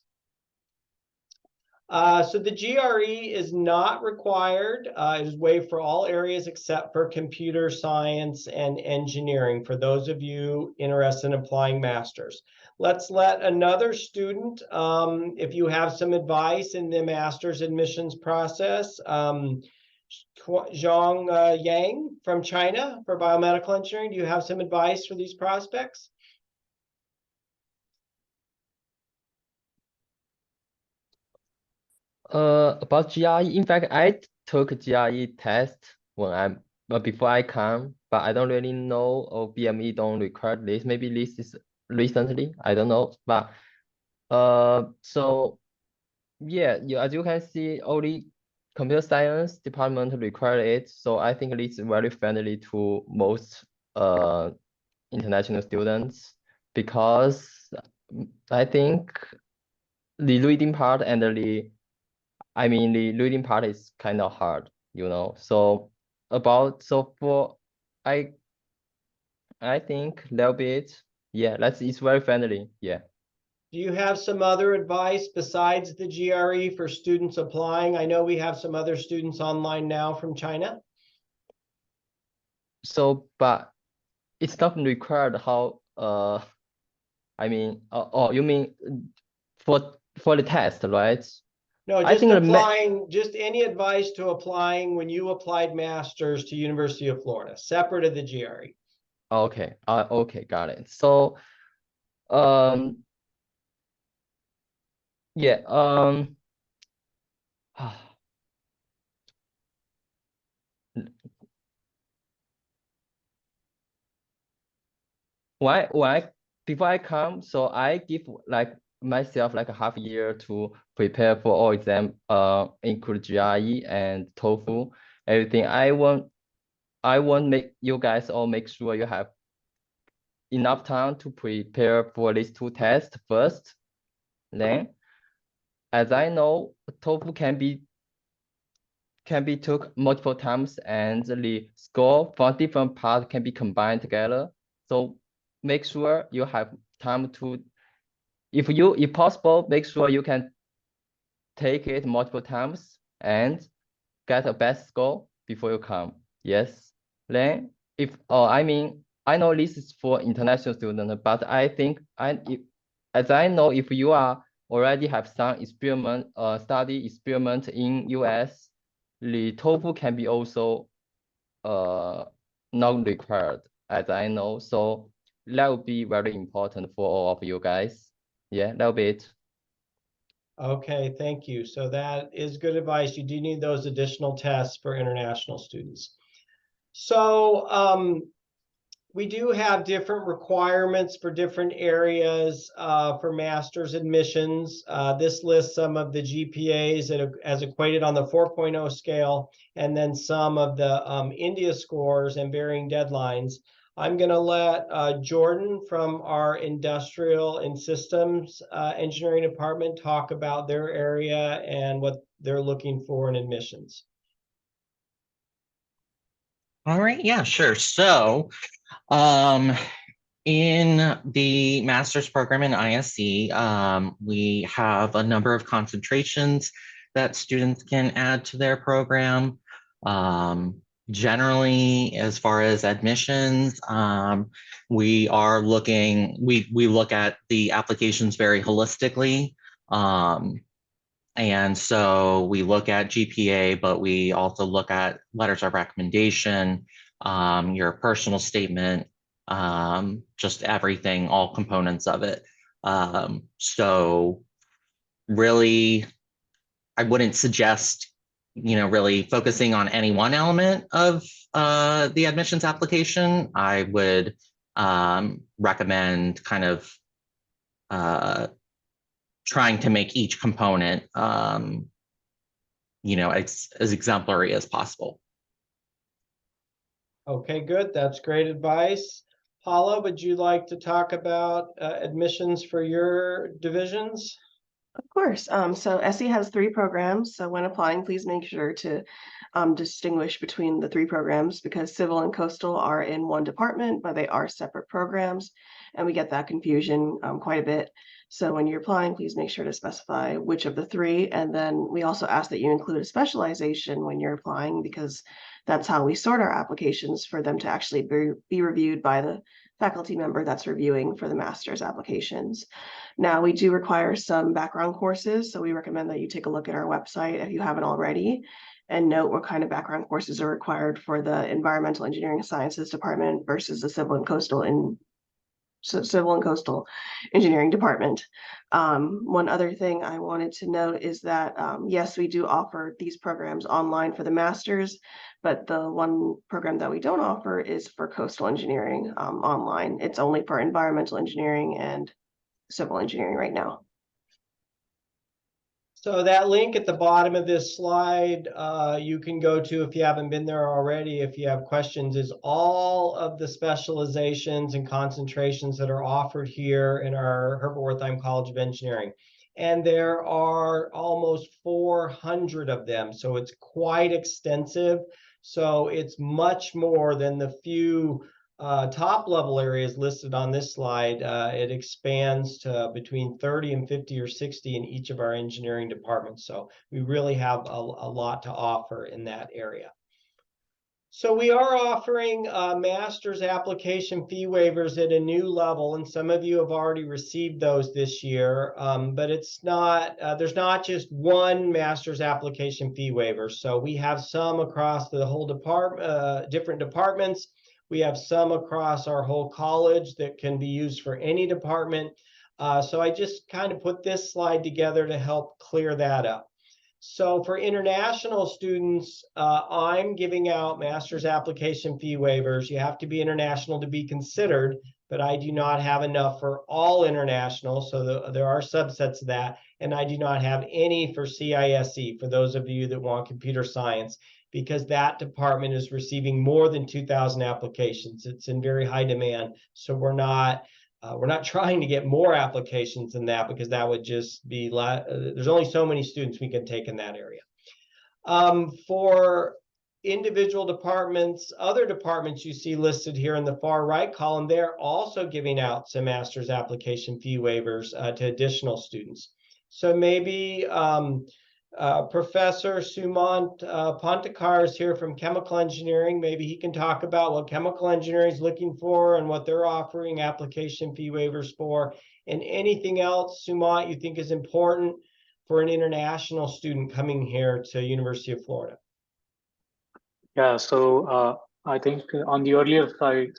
[SPEAKER 2] So the GRE is not required. It is waived for all areas except for computer science and engineering for those of you interested in applying masters. Let's let another student, if you have some advice in the master's admissions process, Zhang Yang from China for biomedical engineering. Do you have some advice for these prospects?
[SPEAKER 12] About GRE, in fact, I took GRE test when before I come, but I don't really know, or BME don't require this. Maybe this is recently, I don't know. But so yeah, as you can see, only computer science department require it. So I think it's very friendly to most international students, because I think the reading part and the reading part is kind of hard, you know. So I think little bit, yeah, it's very friendly, yeah.
[SPEAKER 2] Do you have some other advice besides the GRE for students applying? I know we have some other students online now from China.
[SPEAKER 12] So, but it's not required how, you mean for the test, right?
[SPEAKER 2] No,
[SPEAKER 12] I
[SPEAKER 2] just
[SPEAKER 12] think
[SPEAKER 2] applying, just any advice to applying when you applied masters to University of Florida, separate of the GRE.
[SPEAKER 12] Okay, okay, got it. So, yeah, before I come, so I give like myself like a half year to prepare for all exam, include GRE and TOEFL, everything. I want make you guys all make sure you have enough time to prepare for these two tests first. Then, as I know, TOEFL can be took multiple times, and the score from different parts can be combined together. So make sure you have time to, if possible, make sure you can take it multiple times and get a best score before you come. Yes. Then I know this is for international students, but I think as I know, if you are already have some study experiment in US, the TOEFL can be also not required, as I know. So that would be very important for all of you guys. Yeah, that'll be it.
[SPEAKER 2] Okay, thank you. So that is good advice. You do need those additional tests for international students. So we do have different requirements for different areas for master's admissions. This lists some of the GPAs as equated on the 4.0 scale, and then some of the India scores and varying deadlines. I'm going to let Jordan from our Industrial and Systems Engineering Department talk about their area and what they're looking for in admissions.
[SPEAKER 16] All right, yeah, sure. So in the master's program in ISE, we have a number of concentrations that students can add to their program. Generally, as far as admissions, we look at the applications very holistically. And so we look at GPA, but we also look at letters of recommendation, your personal statement, just everything, all components of it. So really, I wouldn't suggest, really focusing on any one element of the admissions application. I would recommend kind of trying to make each component, as exemplary as possible.
[SPEAKER 2] Okay, good. That's great advice. Paula, would you like to talk about admissions for your divisions?
[SPEAKER 7] Of course. So SE has 3 programs. So when applying, please make sure to distinguish between the three programs because civil and coastal are in one department, but they are separate programs. And we get that confusion quite a bit. So when you're applying, please make sure to specify which of the three. And then we also ask that you include a specialization when you're applying, because that's how we sort our applications for them to actually be reviewed by the faculty member that's reviewing for the master's applications. Now, we do require some background courses, so we recommend that you take a look at our website if you haven't already, and note what kind of background courses are required for the Environmental Engineering Sciences Department versus the Civil and Coastal Engineering Department. One other thing I wanted to note is that, yes, we do offer these programs online for the masters, but the one program that we don't offer is for coastal engineering online. It's only for environmental engineering and civil engineering right now.
[SPEAKER 2] So that link at the bottom of this slide, you can go to if you haven't been there already, if you have questions, is all of the specializations and concentrations that are offered here in our Herbert Wertheim College of Engineering. And there are almost 400 of them, so it's quite extensive. So it's much more than the few top level areas listed on this slide. It expands to between 30 and 50 or 60 in each of our engineering departments. So we really have a lot to offer in that area. So we are offering master's application fee waivers at a new level, and some of you have already received those this year, but it's not, there's not just one master's application fee waiver. So we have some across the whole department, different departments. We have some across our whole college that can be used for any department. So I just kind of put this slide together to help clear that up. So for international students, I'm giving out master's application fee waivers. You have to be international to be considered, but I do not have enough for all international. So there are subsets of that. And I do not have any for CISE, for those of you that want computer science, because that department is receiving more than 2,000 applications. It's in very high demand. So we're not trying to get more applications than that, because that would just be, there's only so many students we can take in that area. For individual departments, other departments you see listed here in the far right column, they're also giving out some master's application fee waivers to additional students. So maybe Professor Sumant Pontekar is here from chemical engineering. Maybe he can talk about what chemical engineering is looking for and what they're offering application fee waivers for, and anything else, Sumant, you think is important for an international student coming here to University of Florida.
[SPEAKER 4] Yeah, so I think on the earlier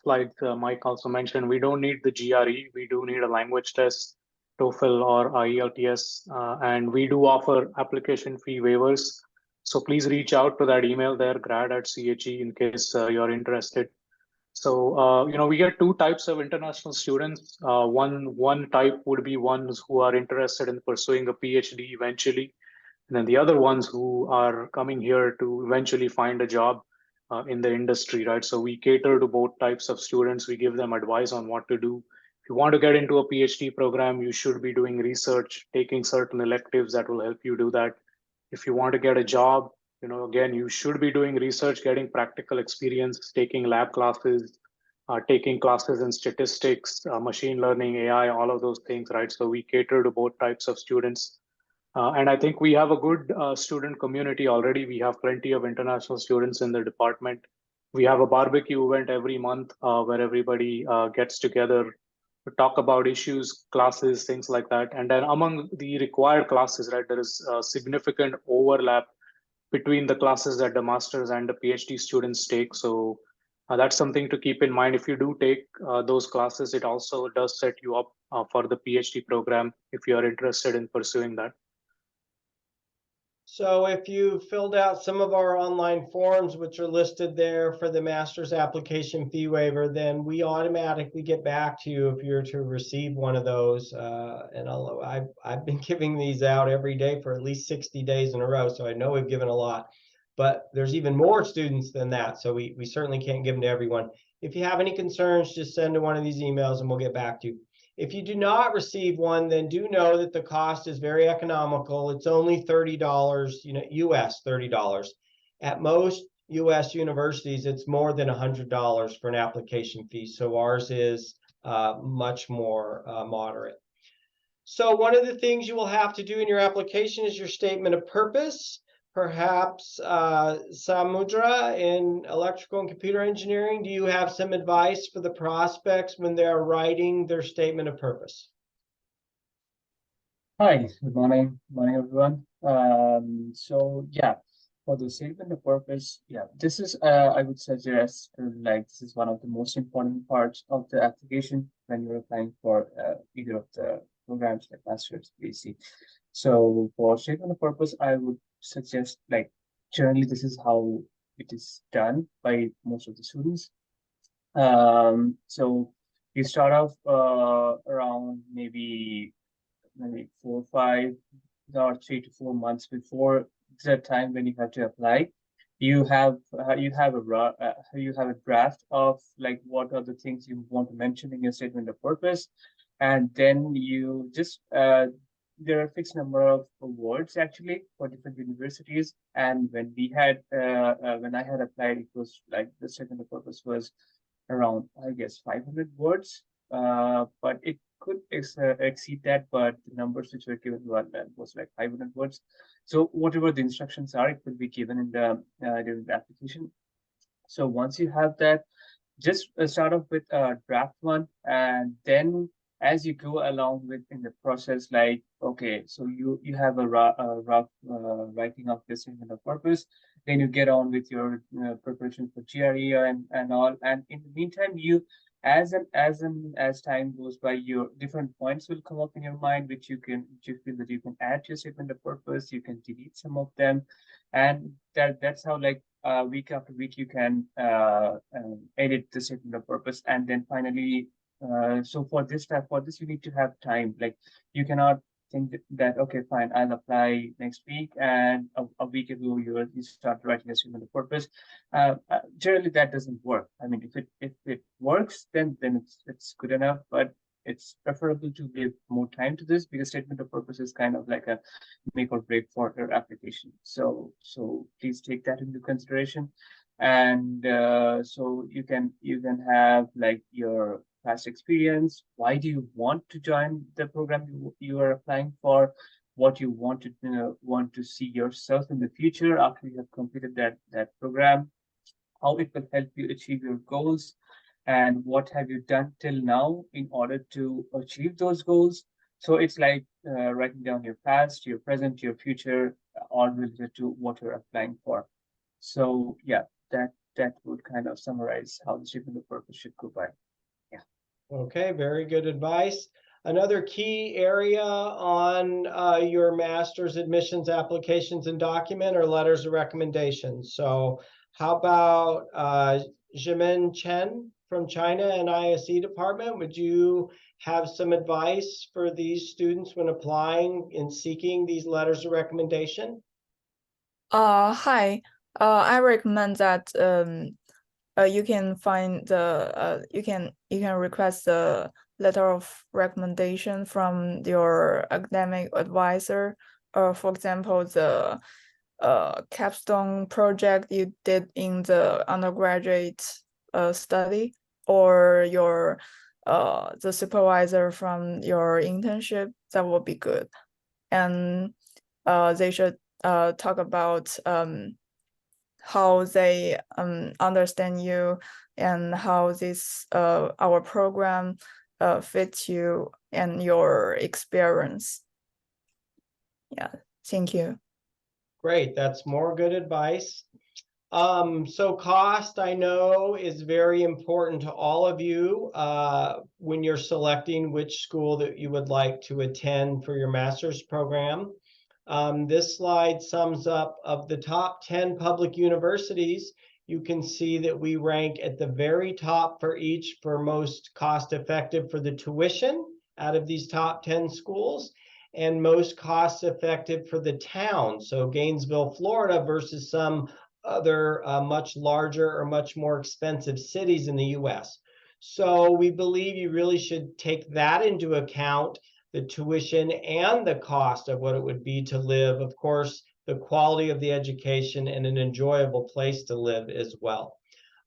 [SPEAKER 4] slide, Mike also mentioned, we don't need the GRE. We do need a language test, TOEFL or IELTS, and we do offer application fee waivers. So please reach out to that email there, grad@CHE, in case you're interested. So, we get two types of international students. One type would be ones who are interested in pursuing a PhD eventually. And then the other ones who are coming here to eventually find a job in the industry, right? So we cater to both types of students. We give them advice on what to do. If you want to get into a PhD program, you should be doing research, taking certain electives that will help you do that. If you want to get a job, again, you should be doing research, getting practical experience, taking lab classes, taking classes in statistics, machine learning, AI, all of those things, right? So we cater to both types of students. And I think we have a good student community already. We have plenty of international students in the department. We have a barbecue event every month where everybody gets together to talk about issues, classes, things like that. And then among the required classes, right, there is a significant overlap between the classes that the master's and the PhD students take. So that's something to keep in mind. If you do take those classes, it also does set you up for the PhD program if you are interested in pursuing that.
[SPEAKER 2] So if you filled out some of our online forms, which are listed there for the master's application fee waiver, then we automatically get back to you if you're to receive one of those. And I've been giving these out every day for at least 60 days in a row, so I know we've given a lot. But there's even more students than that, so we certainly can't give them to everyone. If you have any concerns, just send to one of these emails and we'll get back to you. If you do not receive one, then do know that the cost is very economical. It's only $30, US $30. At most US universities, it's more than $100 for an application fee. So ours is much more moderate. So one of the things you will have to do in your application is your statement of purpose. Perhaps Samudra in electrical and computer engineering, do you have some advice for the prospects when they're writing their statement of purpose?
[SPEAKER 13] Hi, good morning. Morning, everyone. So yeah, for the statement of purpose, yeah, this is I would suggest like this is one of the most important parts of the application when you're applying for either of the programs like Master's, PhD. So for statement of purpose, I would suggest like generally this is how it is done by most of the students. So you start off around maybe 4 or 5 or 3 to 4 months before the time when you have to apply. You have a draft of like what are the things you want to mention in your statement of purpose, and then you just there are a fixed number of words actually for different universities. And when we had when I had applied, it was like the statement of purpose was around, I guess, 500 words, but it could exceed that, but the numbers which were given was like 500 words. So whatever the instructions are, it will be given in the during the application. So once you have that, just start off with draft one, and then as you go along with in the process, like, okay, so you have a rough writing of the statement of purpose, then you get on with your preparation for GRE and all. And in the meantime, you as time goes by, your different points will come up in your mind, which you feel that you can add to your statement of purpose. You can delete some of them, and that's how like week after week you can edit the statement of purpose. And then finally, so for this you need to have time. Like you cannot think that okay, fine, I'll apply next week, and a week ago you start writing a statement of purpose. Generally that doesn't work. I mean, if it works, then it's good enough, but it's preferable to give more time to this, because statement of purpose is kind of like a make or break for your application. So please take that into consideration. And so you can have like your past experience. Why do you want to join the program you are applying for? What you want to see yourself in the future after you have completed that program? How it will help you achieve your goals, and what have you done till now in order to achieve those goals? So it's like writing down your past, your present, your future, all related to what you're applying for. So yeah, that would kind of summarize how the statement of purpose should go by. Yeah.
[SPEAKER 2] Okay, very good advice. Another key area on your master's admissions applications and document are letters of recommendation. So how about Jimin Chen from China and ISE department? Would you have some advice for these students when applying and seeking these letters of recommendation?
[SPEAKER 14] Hi. I recommend that you can find the you can request the letter of recommendation from your academic advisor, or for example the capstone project you did in the undergraduate study, or your the supervisor from your internship. That would be good. And they should talk about how they understand you, and how this our program fits you and your experience. Yeah, thank you.
[SPEAKER 2] Great, that's more good advice. So cost, I know, is very important to all of you when you're selecting which school that you would like to attend for your master's program. This slide sums up of the top 10 public universities. You can see that we rank at the very top for each for most cost effective for the tuition out of these top 10 schools, and most cost effective for the town. So Gainesville, Florida versus some other much larger or much more expensive cities in the US. So we believe you really should take that into account, the tuition and the cost of what it would be to live. Of course, the quality of the education, and an enjoyable place to live as well.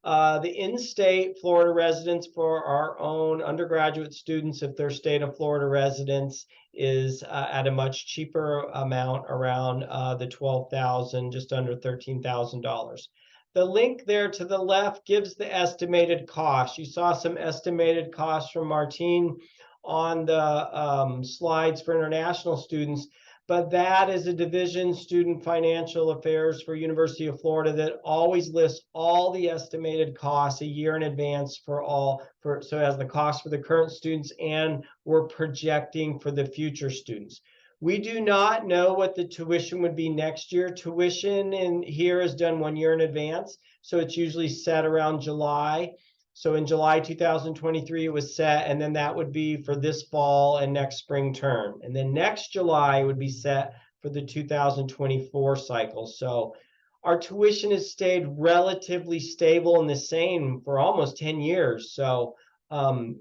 [SPEAKER 2] The in-state Florida residents for our own undergraduate students, if they're state of Florida residents, is at a much cheaper amount, around the $12,000, just under $13,000. The link there to the left gives the estimated cost. You saw some estimated costs from Martine on the slides for international students, but that is a division student financial affairs for University of Florida that always lists all the estimated costs a year in advance so it has the cost for the current students, and we're projecting for the future students. We do not know what the tuition would be next year. Tuition in here is done 1 year in advance, so it's usually set around July. So in July 2023, it was set, and then that would be for this fall and next spring term. And then next July would be set for the 2024 cycle. So our tuition has stayed relatively stable and the same for almost 10 years. So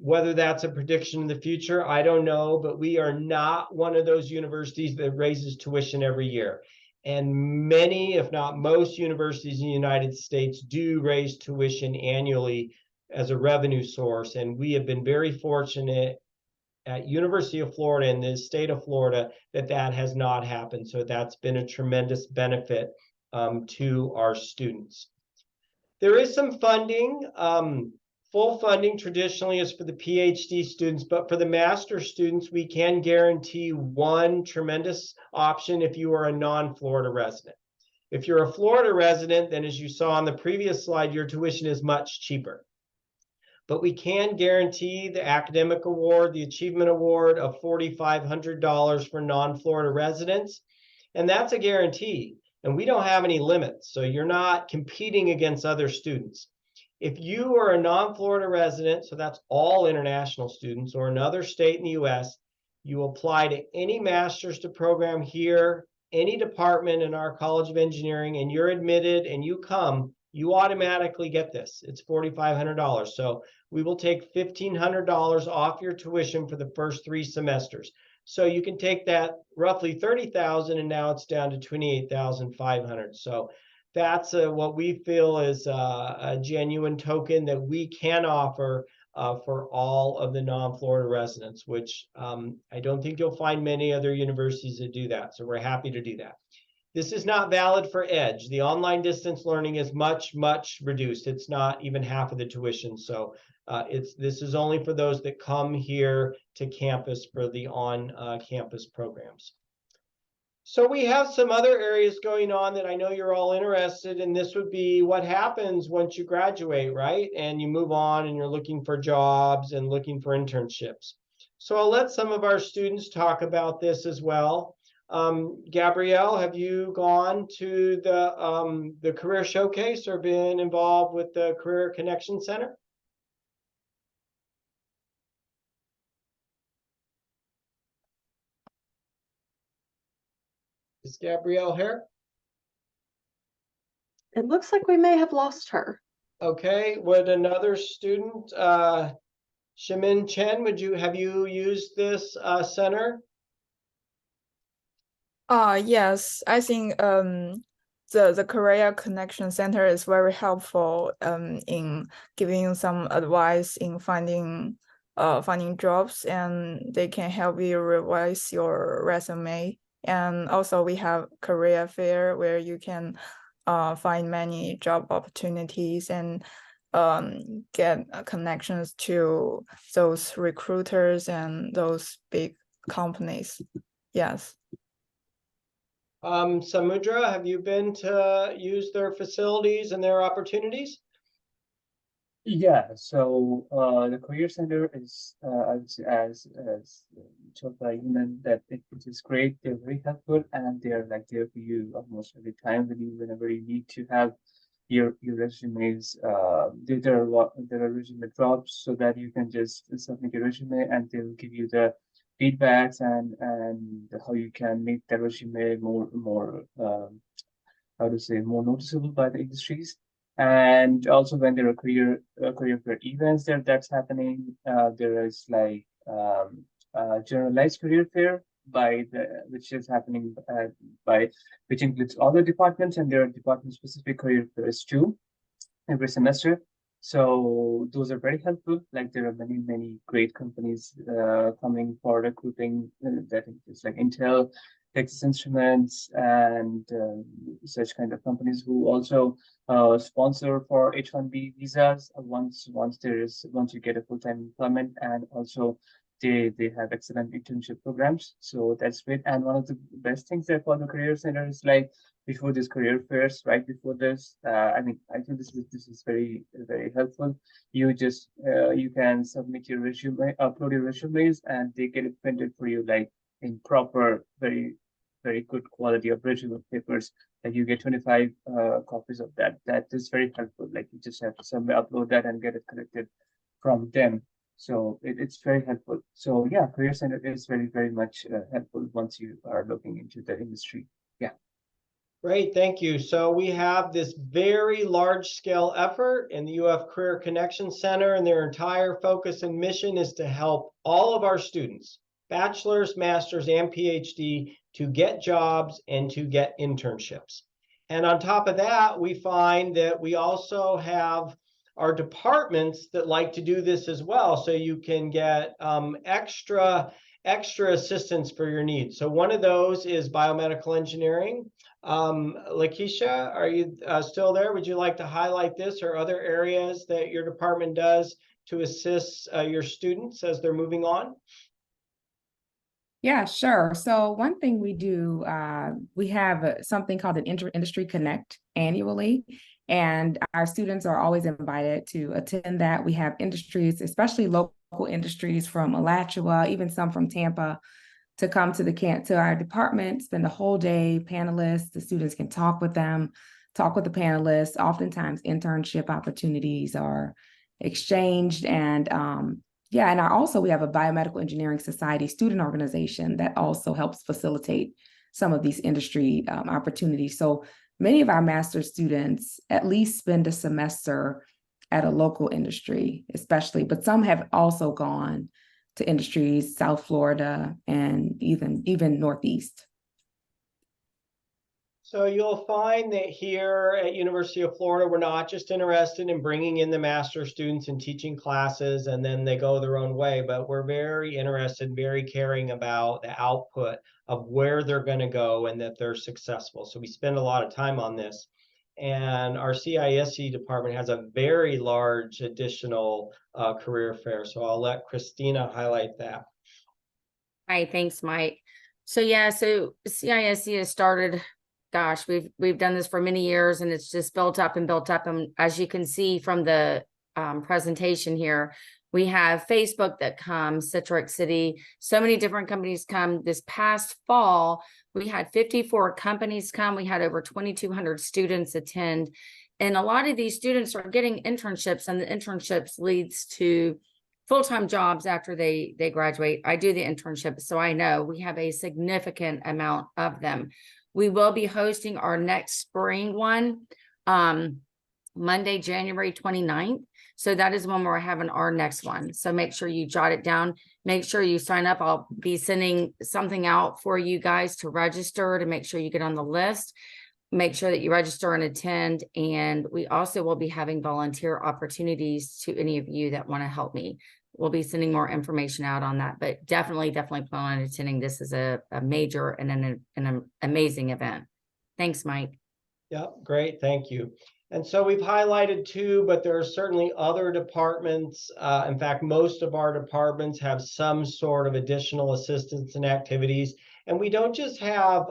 [SPEAKER 2] whether that's a prediction in the future, I don't know, but we are not one of those universities that raises tuition every year. And many, if not most, universities in the United States do raise tuition annually as a revenue source. And we have been very fortunate at University of Florida in the state of Florida that has not happened. So that's been a tremendous benefit to our students. There is some funding. Full funding traditionally is for the PhD students, but for the master students, we can guarantee one tremendous option if you are a non-Florida resident. If you're a Florida resident, then as you saw on the previous slide, your tuition is much cheaper. But we can guarantee the academic award, the achievement award of $4,500 for non-Florida residents. And that's a guarantee. And we don't have any limits. So you're not competing against other students. If you are a non-Florida resident, so that's all international students, or another state in the US, you apply to any master's program here, any department in our College of Engineering, and you're admitted and you come, you automatically get this. It's $4,500. So we will take $1,500 off your tuition for the first 3 semesters. So you can take that roughly $30,000 and now it's down to $28,500. So that's what we feel is a genuine token that we can offer for all of the non-Florida residents, which I don't think you'll find many other universities that do that. So we're happy to do that. This is not valid for EDGE. The online distance learning is much, much reduced. It's not even half of the tuition. So this is only for those that come here to campus for the on-campus programs. So we have some other areas going on that I know you're all interested in. This would be what happens once you graduate, right? And you move on and you're looking for jobs and looking for internships. So I'll let some of our students talk about this as well. Gabrielle, have you gone to the Career Showcase or been involved with the Career Connection Center? Is Gabrielle here?
[SPEAKER 1] It looks like we may have lost her.
[SPEAKER 2] Okay, would another student, Shimin Chen, have you used this center?
[SPEAKER 14] Yes, I think the Career Connection Center is very helpful in giving some advice in finding jobs, and they can help you revise your resume. And also we have career fair where you can find many job opportunities and get connections to those recruiters and those big companies. Yes.
[SPEAKER 2] Samudra, have you been to use their facilities and their opportunities?
[SPEAKER 13] Yeah, so the Career Center is, I would say, as told by Human, that it is great. They're very helpful, and they're like there for you almost every time whenever you need to have your resumes. There are resume drops so that you can just submit your resume, and they'll give you the feedbacks and how you can make the resume more how to say, more noticeable by the industries. And also when there are career fair events that's happening, there is like generalized career fair which is happening by which includes all the departments, and there are department specific career fairs too every semester. So those are very helpful. Like there are many great companies coming for recruiting. That includes like Intel, Texas Instruments, and such kind of companies who also sponsor for H-1B visas once you get a full-time employment, and also they have excellent internship programs. So that's great. And one of the best things there for the career center is like before this career fairs, right before this, I mean, I think this is very helpful. You just you can submit your resume, upload your resumes, and they get it printed for you like in proper, very good quality of resume papers. Like you get 25 copies of that. That is very helpful. Like you just have to submit, upload that, and get it collected from them. So it's very helpful. So yeah, Career Center is very much helpful once you are looking into the industry. Yeah.
[SPEAKER 2] Great, thank you. So we have this very large scale effort in the UF Career Connection Center, and their entire focus and mission is to help all of our students, bachelor's, master's, and PhD, to get jobs and to get internships. And on top of that, we find that we also have our departments that like to do this as well. So you can get extra assistance for your needs. So one of those is biomedical engineering. Lakeisha, are you still there? Would you like to highlight this or other areas that your department does to assist your students as they're moving on?
[SPEAKER 3] Yeah, sure. So one thing we do, we have something called an Industry Connect annually, and our students are always invited to attend that. We have industries, especially local industries from Alachua, even some from Tampa, to come to our department, spend a whole day, panelists, the students can talk with them, talk with the panelists. Oftentimes internship opportunities are exchanged, and yeah, and we have a Biomedical Engineering Society student organization that also helps facilitate some of these industry opportunities. So many of our master's students at least spend a semester at a local industry, especially, but some have also gone to industries, South Florida, and even Northeast.
[SPEAKER 2] So you'll find that here at University of Florida, we're not just interested in bringing in the master students and teaching classes and then they go their own way, but we're very interested, very caring about the output of where they're going to go and that they're successful. So we spend a lot of time on this. And our CISE department has a very large additional career fair. So I'll let Christina highlight that.
[SPEAKER 5] Hi, thanks, Mike. So yeah, so CISE has started, gosh, we've done this for many years, and it's just built up and built up. And as you can see from the presentation here, we have Facebook that comes, Citrix City, so many different companies come. This past fall, we had 54 companies come. We had over 2,200 students attend. And a lot of these students are getting internships, and the internships leads to full-time jobs after they graduate. I do the internship, so I know we have a significant amount of them. We will be hosting our next spring one Monday, January 29th. So that is when we're having our next one. So make sure you jot it down. Make sure you sign up. I'll be sending something out for you guys to register, to make sure you get on the list. Make sure that you register and attend. And we also will be having volunteer opportunities to any of you that want to help me. We'll be sending more information out on that, but definitely plan on attending. This is a major and an amazing event. Thanks, Mike.
[SPEAKER 2] Yep, great, thank you. And so we've highlighted two, but there are certainly other departments. In fact, most of our departments have some sort of additional assistance and activities. And we don't just have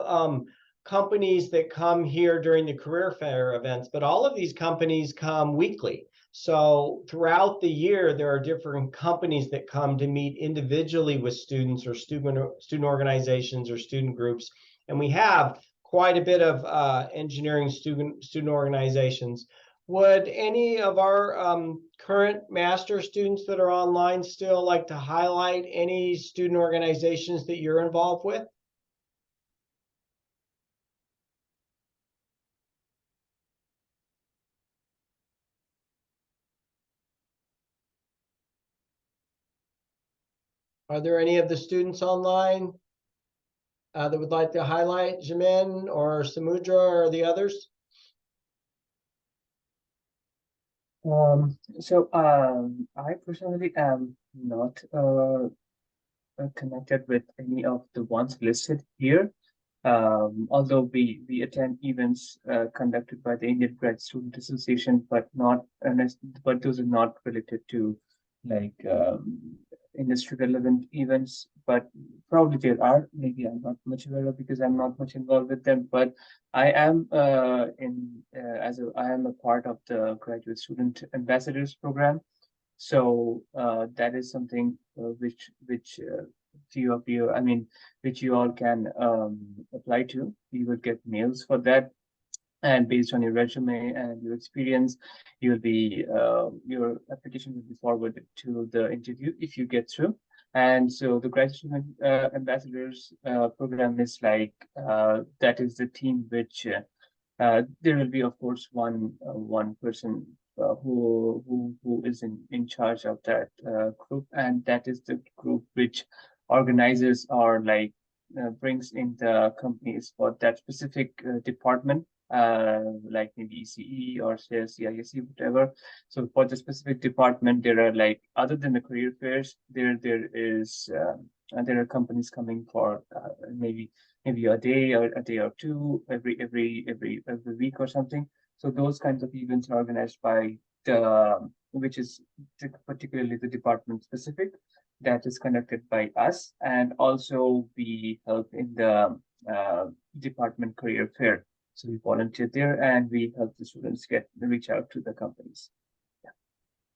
[SPEAKER 2] companies that come here during the career fair events, but all of these companies come weekly. So throughout the year, there are different companies that come to meet individually with students or student organizations or student groups. And we have quite a bit of engineering student organizations. Would any of our current master students that are online still like to highlight any student organizations that you're involved with? Are there any of the students online that would like to highlight, Jamin or Samudra or the others?
[SPEAKER 13] I personally am not connected with any of the ones listed here. Although we attend events conducted by the Indian Grad Student Association, but those are not related to like industry relevant events. But probably there are. Maybe I'm not much aware of because I'm not much involved with them. But I am I am a part of the Graduate Student Ambassadors program. So that is something which few of you, I mean, which you all can apply to. You will get mails for that, and based on your resume and your experience, you'll be your application will be forwarded to the interview if you get through. And so the Graduate Ambassadors program is like that is the team which there will be, of course, one person who is in charge of that group, and that is the group which organizes or like brings in the companies for that specific department, like maybe ECE or CISE, whatever. So for the specific department, there are like, other than the career fairs, there are companies coming for maybe a day or two every week or something. So those kinds of events are organized by which is particularly the department specific, that is conducted by us, and also we help in the department career fair. So we volunteer there and we help the students reach out to the companies.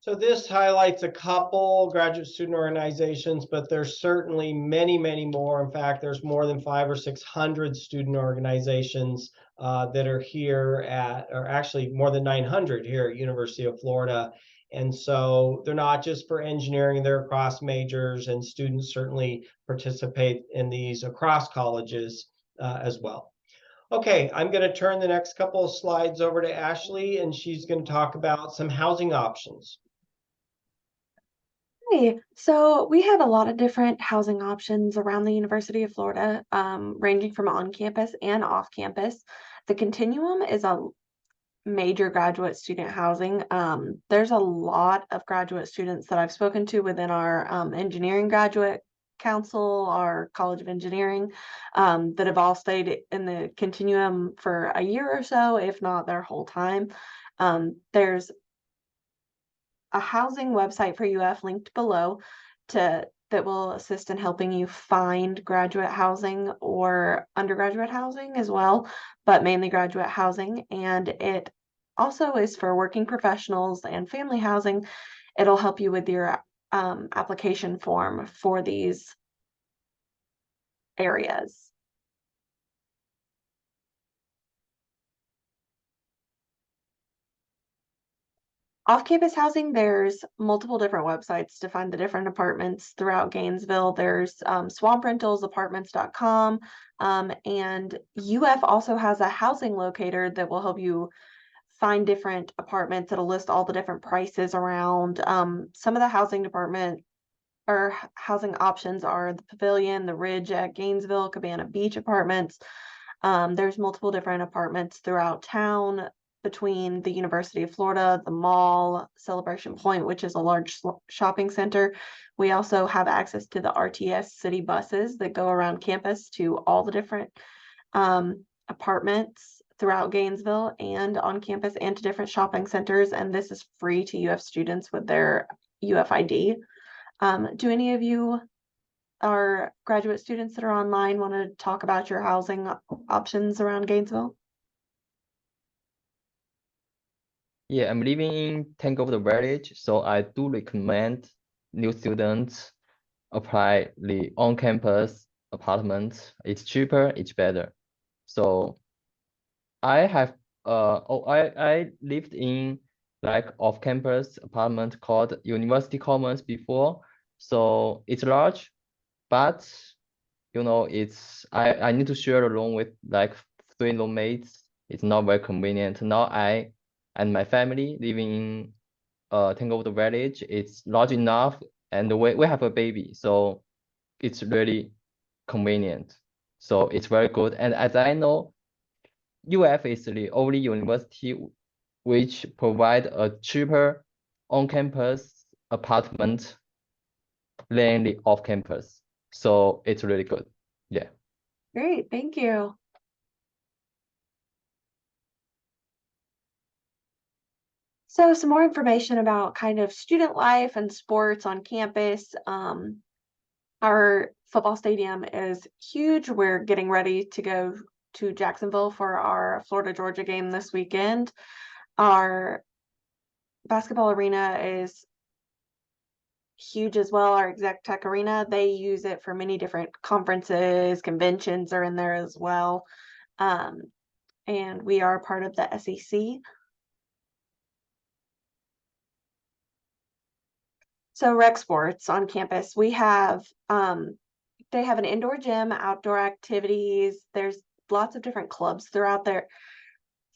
[SPEAKER 2] So this highlights a couple graduate student organizations, but there's certainly many, many more. In fact, there's more than 500 or 600 student organizations that are here or actually more than 900 here at University of Florida. And so they're not just for engineering, they're across majors, and students certainly participate in these across colleges as well. Okay, I'm going to turn the next couple of slides over to Ashley, and she's going to talk about some housing options.
[SPEAKER 1] Hey, so we have a lot of different housing options around the University of Florida, ranging from on campus and off campus. The Continuum is a major graduate student housing. There's a lot of graduate students that I've spoken to within our engineering graduate council, our College of Engineering, that have all stayed in the Continuum for a year or so, if not their whole time. There's a housing website for UF linked below that will assist in helping you find graduate housing or undergraduate housing as well, but mainly graduate housing. And it also is for working professionals and family housing. It'll help you with your application form for these areas. Off-campus housing, there's multiple different websites to find the different apartments throughout Gainesville. There's Swamp Rentals, apartments.com, and UF also has a housing locator that will help you find different apartments. It'll list all the different prices around. Some of the housing department or housing options are the Pavilion, the Ridge at Gainesville, Cabana Beach Apartments. There's multiple different apartments throughout town between the University of Florida, the mall, Celebration Point, which is a large shopping center. We also have access to the RTS city buses that go around campus to all the different apartments throughout Gainesville and on campus, and to different shopping centers. And this is free to UF students with their UF ID. Do any of you are graduate students that are online want to talk about your housing options around Gainesville?
[SPEAKER 12] Yeah, I'm living in Tango Village, so I do recommend new students apply the on-campus apartment. It's cheaper, it's better. So I have I lived in like off-campus apartment called University Commons before. So it's large, but you know, I need to share a room with like 3 roommates. It's not very convenient. Now I and my family living in Tangled Village. It's large enough, and we have a baby, so it's really convenient. So it's very good. And as I know, UF is the only university which provide a cheaper on-campus apartment than the off-campus. So it's really good. Yeah.
[SPEAKER 1] Great, thank you. So some more information about kind of student life and sports on campus. Our football stadium is huge. We're getting ready to go to Jacksonville for our Florida-Georgia game this weekend. Our basketball arena is huge as well. Our Exec Tech Arena, they use it for many different conferences, conventions are in there as well. And we are part of the SEC. So rec sports on campus, we have, they have an indoor gym, outdoor activities. There's lots of different clubs throughout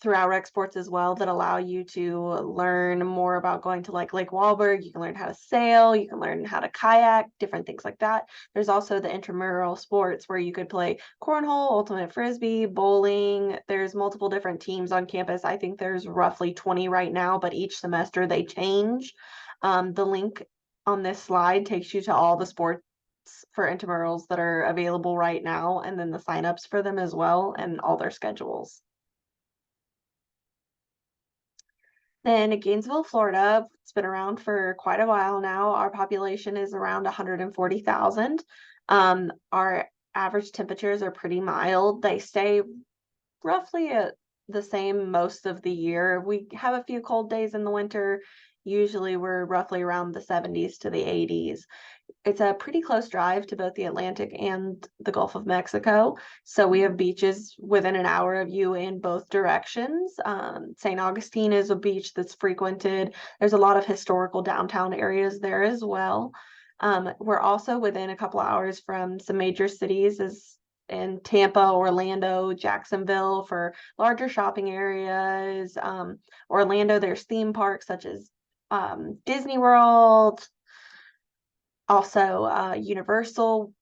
[SPEAKER 1] rec sports as well that allow you to learn more about going to like Lake Wahlberg. You can learn how to sail, you can learn how to kayak, different things like that. There's also the intramural sports where you could play cornhole, ultimate frisbee, bowling. There's multiple different teams on campus. I think there's roughly 20 right now, but each semester they change. The link on this slide takes you to all the sports for intramurals that are available right now, and then the signups for them as well, and all their schedules. Then Gainesville, Florida, it's been around for quite a while now. Our population is around 140,000. Our average temperatures are pretty mild. They stay roughly at the same most of the year. We have a few cold days in the winter. Usually we're roughly around the 70s to the 80s. It's a pretty close drive to both the Atlantic and the Gulf of Mexico. So we have beaches within an hour of you in both directions. St. Augustine is a beach that's frequented. There's a lot of historical downtown areas there as well. We're also within a couple hours from some major cities as in Tampa, Orlando, Jacksonville for larger shopping areas. Orlando, there's theme parks such as Disney World, also Universal.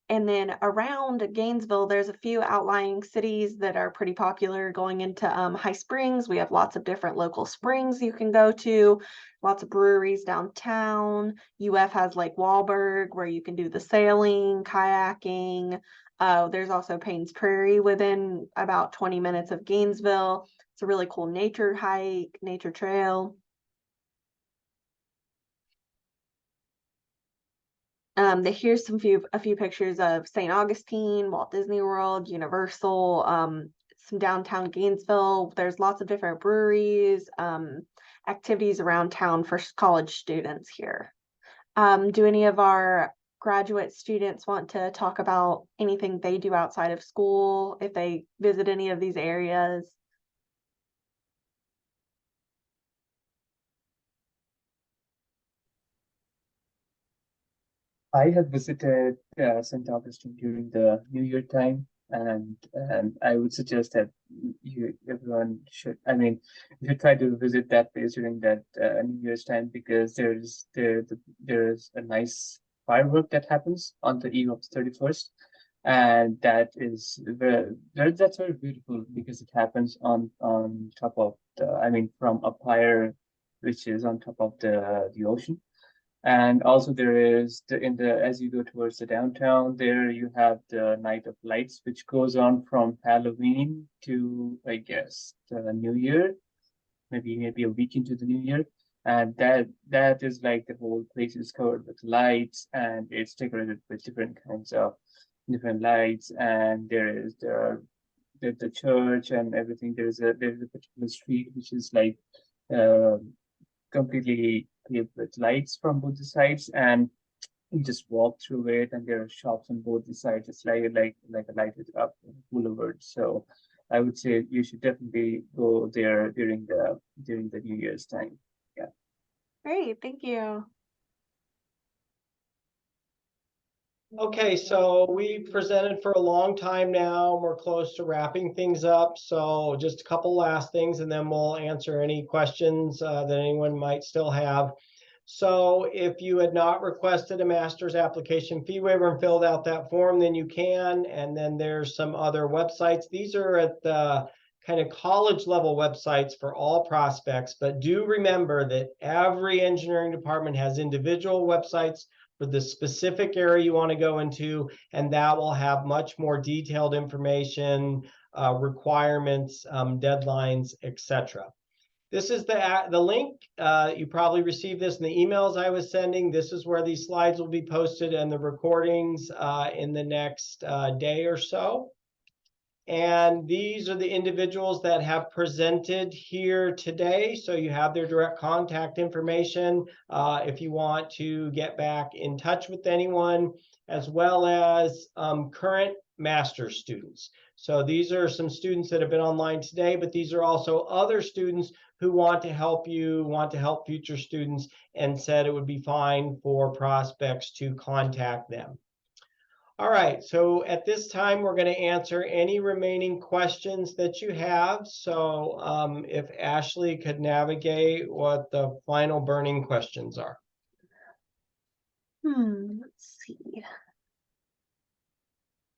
[SPEAKER 1] And then around Gainesville, there's a few outlying cities that are pretty popular going into High Springs. We have lots of different local springs you can go to, lots of breweries downtown. UF has Lake Wahlberg where you can do the sailing, kayaking. There's also Paynes Prairie within about 20 minutes of Gainesville. It's a really cool nature hike, nature trail. Here's a few pictures of St. Augustine, Walt Disney World, Universal, some downtown Gainesville. There's lots of different breweries, activities around town for college students here. Do any of our graduate students want to talk about anything they do outside of school, if they visit any of these areas?
[SPEAKER 13] I have visited St. Augustine during the New Year time, and I would suggest that everyone should. I mean, you should try to visit that place during that New Year's time because there's a nice firework that happens on the eve of the 31st, and that is that's very beautiful because it happens on top of from up higher, which is on top of the ocean. And also there is as you go towards the downtown, there you have the Night of Lights, which goes on from Halloween to, I guess, the New Year, maybe a week into the New Year. And that is like the whole place is covered with lights and it's decorated with different kinds of different lights. And there is the church and everything. There's a particular street which is like completely paved with lights from both the sides, and you just walk through it, and there are shops on both the sides. It's like a lighted up boulevard. So I would say you should definitely go there during the New Year's time. Yeah.
[SPEAKER 1] Great, thank you.
[SPEAKER 2] Okay, so we presented for a long time now. We're close to wrapping things up. So just a couple last things, and then we'll answer any questions that anyone might still have. So if you had not requested a master's application fee waiver and filled out that form, then you can. And then there's some other websites. These are at the kind of college level websites for all prospects, but do remember that every engineering department has individual websites for the specific area you want to go into, and that will have much more detailed information, requirements, deadlines, etc. This is the link. You probably received this in the emails I was sending. This is where these slides will be posted and the recordings in the next day or so. And these are the individuals that have presented here today. So you have their direct contact information if you want to get back in touch with anyone, as well as current master's students. So these are some students that have been online today, but these are also other students who want to help you, want to help future students, and said it would be fine for prospects to contact them. All right, so at this time, we're going to answer any remaining questions that you have. So if Ashley could navigate what the final burning questions are.
[SPEAKER 1] Let's see.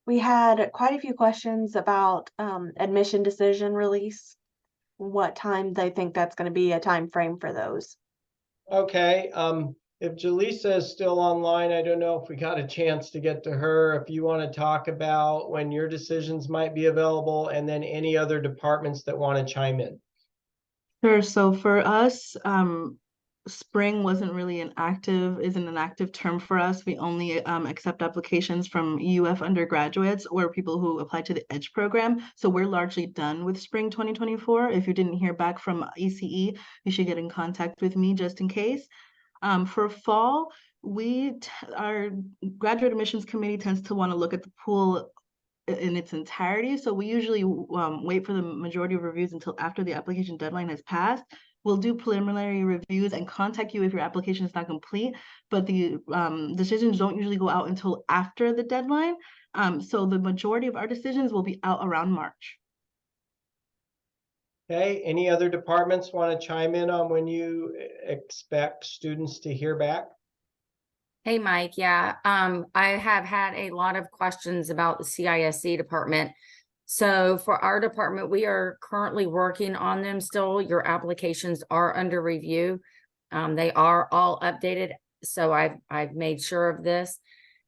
[SPEAKER 1] We had quite a few questions about admission decision release, what time they think that's going to be a time frame for those.
[SPEAKER 2] Okay, if Jaleesa is still online, I don't know if we got a chance to get to her. If you want to talk about when your decisions might be available, and then any other departments that want to chime in.
[SPEAKER 6] Sure. So for us, spring isn't an active term for us. We only accept applications from UF undergraduates or people who apply to the EDGE program. So we're largely done with spring 2024. If you didn't hear back from ECE, you should get in contact with me just in case. For fall, our graduate admissions committee tends to want to look at the pool in its entirety. So we usually wait for the majority of reviews until after the application deadline has passed. We'll do preliminary reviews and contact you if your application is not complete, but the decisions don't usually go out until after the deadline. So the majority of our decisions will be out around March.
[SPEAKER 2] Okay, any other departments want to chime in on when you expect students to hear back?
[SPEAKER 5] Hey, Mike. Yeah, I have had a lot of questions about the CISE department. So for our department, we are currently working on them still. Your applications are under review. They are all updated. So I've made sure of this.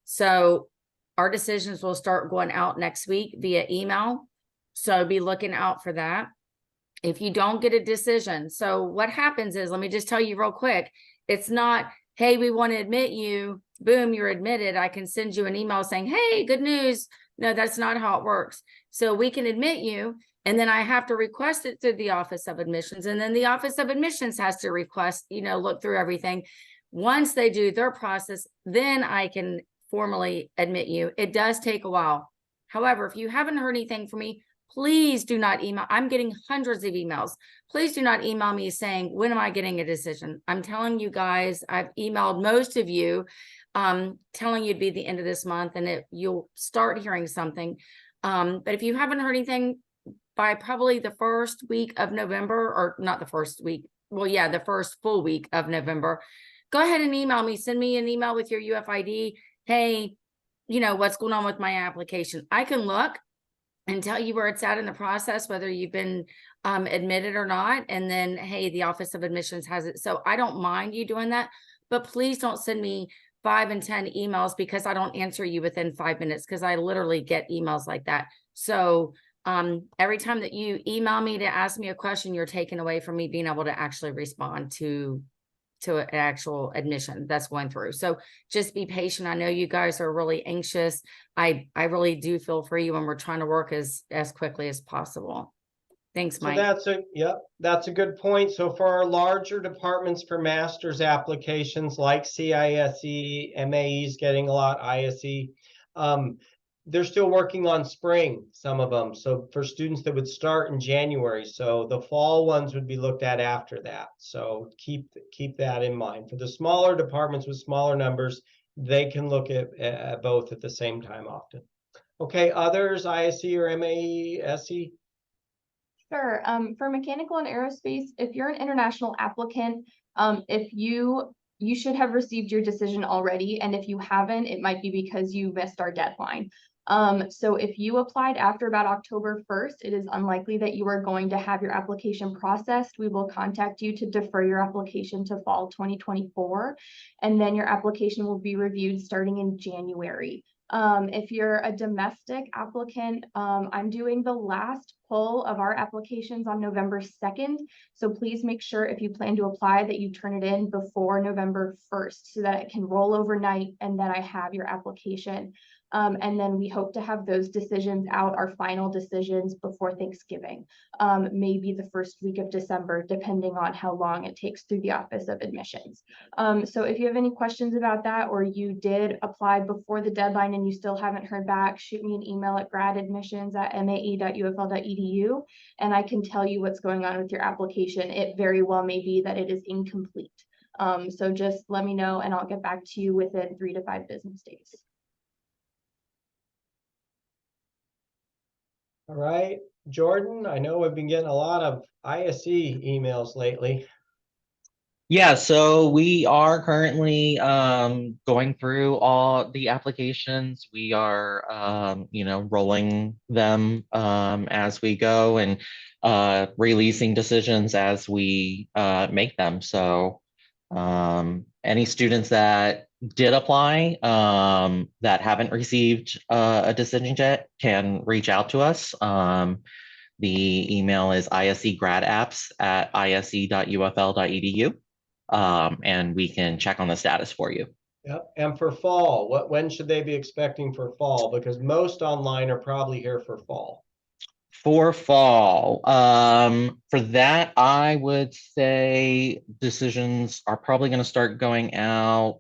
[SPEAKER 5] So our decisions will start going out next week via email. So be looking out for that. If you don't get a decision, so what happens is, let me just tell you real quick, it's not, hey, we want to admit you, boom, you're admitted. I can send you an email saying, hey, good news. No, that's not how it works. So we can admit you, and then I have to request it through the Office of Admissions. And then the Office of Admissions has to request, look through everything. Once they do their process, then I can formally admit you. It does take a while. However, if you haven't heard anything from me, please do not email. I'm getting hundreds of emails. Please do not email me saying, when am I getting a decision? I'm telling you guys, I've emailed most of you telling you it'd be the end of this month and you'll start hearing something. But if you haven't heard anything by probably the first week of November, or not the first week, well, yeah, the first full week of November, go ahead and email me. Send me an email with your UFID. Hey, what's going on with my application? I can look and tell you where it's at in the process, whether you've been admitted or not. And then, hey, the Office of Admissions has it. So I don't mind you doing that, but please don't send me 5 and 10 emails because I don't answer you within 5 minutes, because I literally get emails like that. So every time that you email me to ask me a question, you're taking away from me being able to actually respond to an actual admission that's going through. So just be patient. I know you guys are really anxious. I really do feel for you, and we're trying to work as quickly as possible. Thanks, Mike.
[SPEAKER 2] So that's a good point. So for our larger departments for master's applications like CISE, MAE is getting a lot, ISE, they're still working on spring, some of them. So for students that would start in January, so the fall ones would be looked at after that. So keep that in mind. For the smaller departments with smaller numbers, they can look at both at the same time often. Okay, others, ISE or MAE, SE?
[SPEAKER 10] Sure. For mechanical and aerospace, if you're an international applicant, if you you should have received your decision already. And if you haven't, it might be because you missed our deadline. So if you applied after about October 1st, it is unlikely that you are going to have your application processed. We will contact you to defer your application to fall 2024, and then your application will be reviewed starting in January. If you're a domestic applicant, I'm doing the last pull of our applications on November 2nd. So please make sure if you plan to apply that you turn it in before November 1st so that it can roll overnight and that I have your application. And then we hope to have those decisions out, our final decisions, before Thanksgiving, maybe the first week of December, depending on how long it takes through the Office of Admissions. So if you have any questions about that, or you did apply before the deadline and you still haven't heard back, shoot me an email at gradadmissions@mae.ufl.edu, and I can tell you what's going on with your application. It very well may be that it is incomplete. So just let me know and I'll get back to you within 3 to 5 business days.
[SPEAKER 2] All right, Jordan, I know we've been getting a lot of ISE emails lately.
[SPEAKER 16] Yeah, so we are currently going through all the applications. We are rolling them as we go and releasing decisions as we make them. So any students that did apply that haven't received a decision yet can reach out to us. The email is isegradapps@ise.ufl.edu. And we can check on the status for you.
[SPEAKER 2] Yep. And for fall, when should they be expecting for fall? Because most online are probably here for fall.
[SPEAKER 16] For fall, for that, I would say decisions are probably going to start going out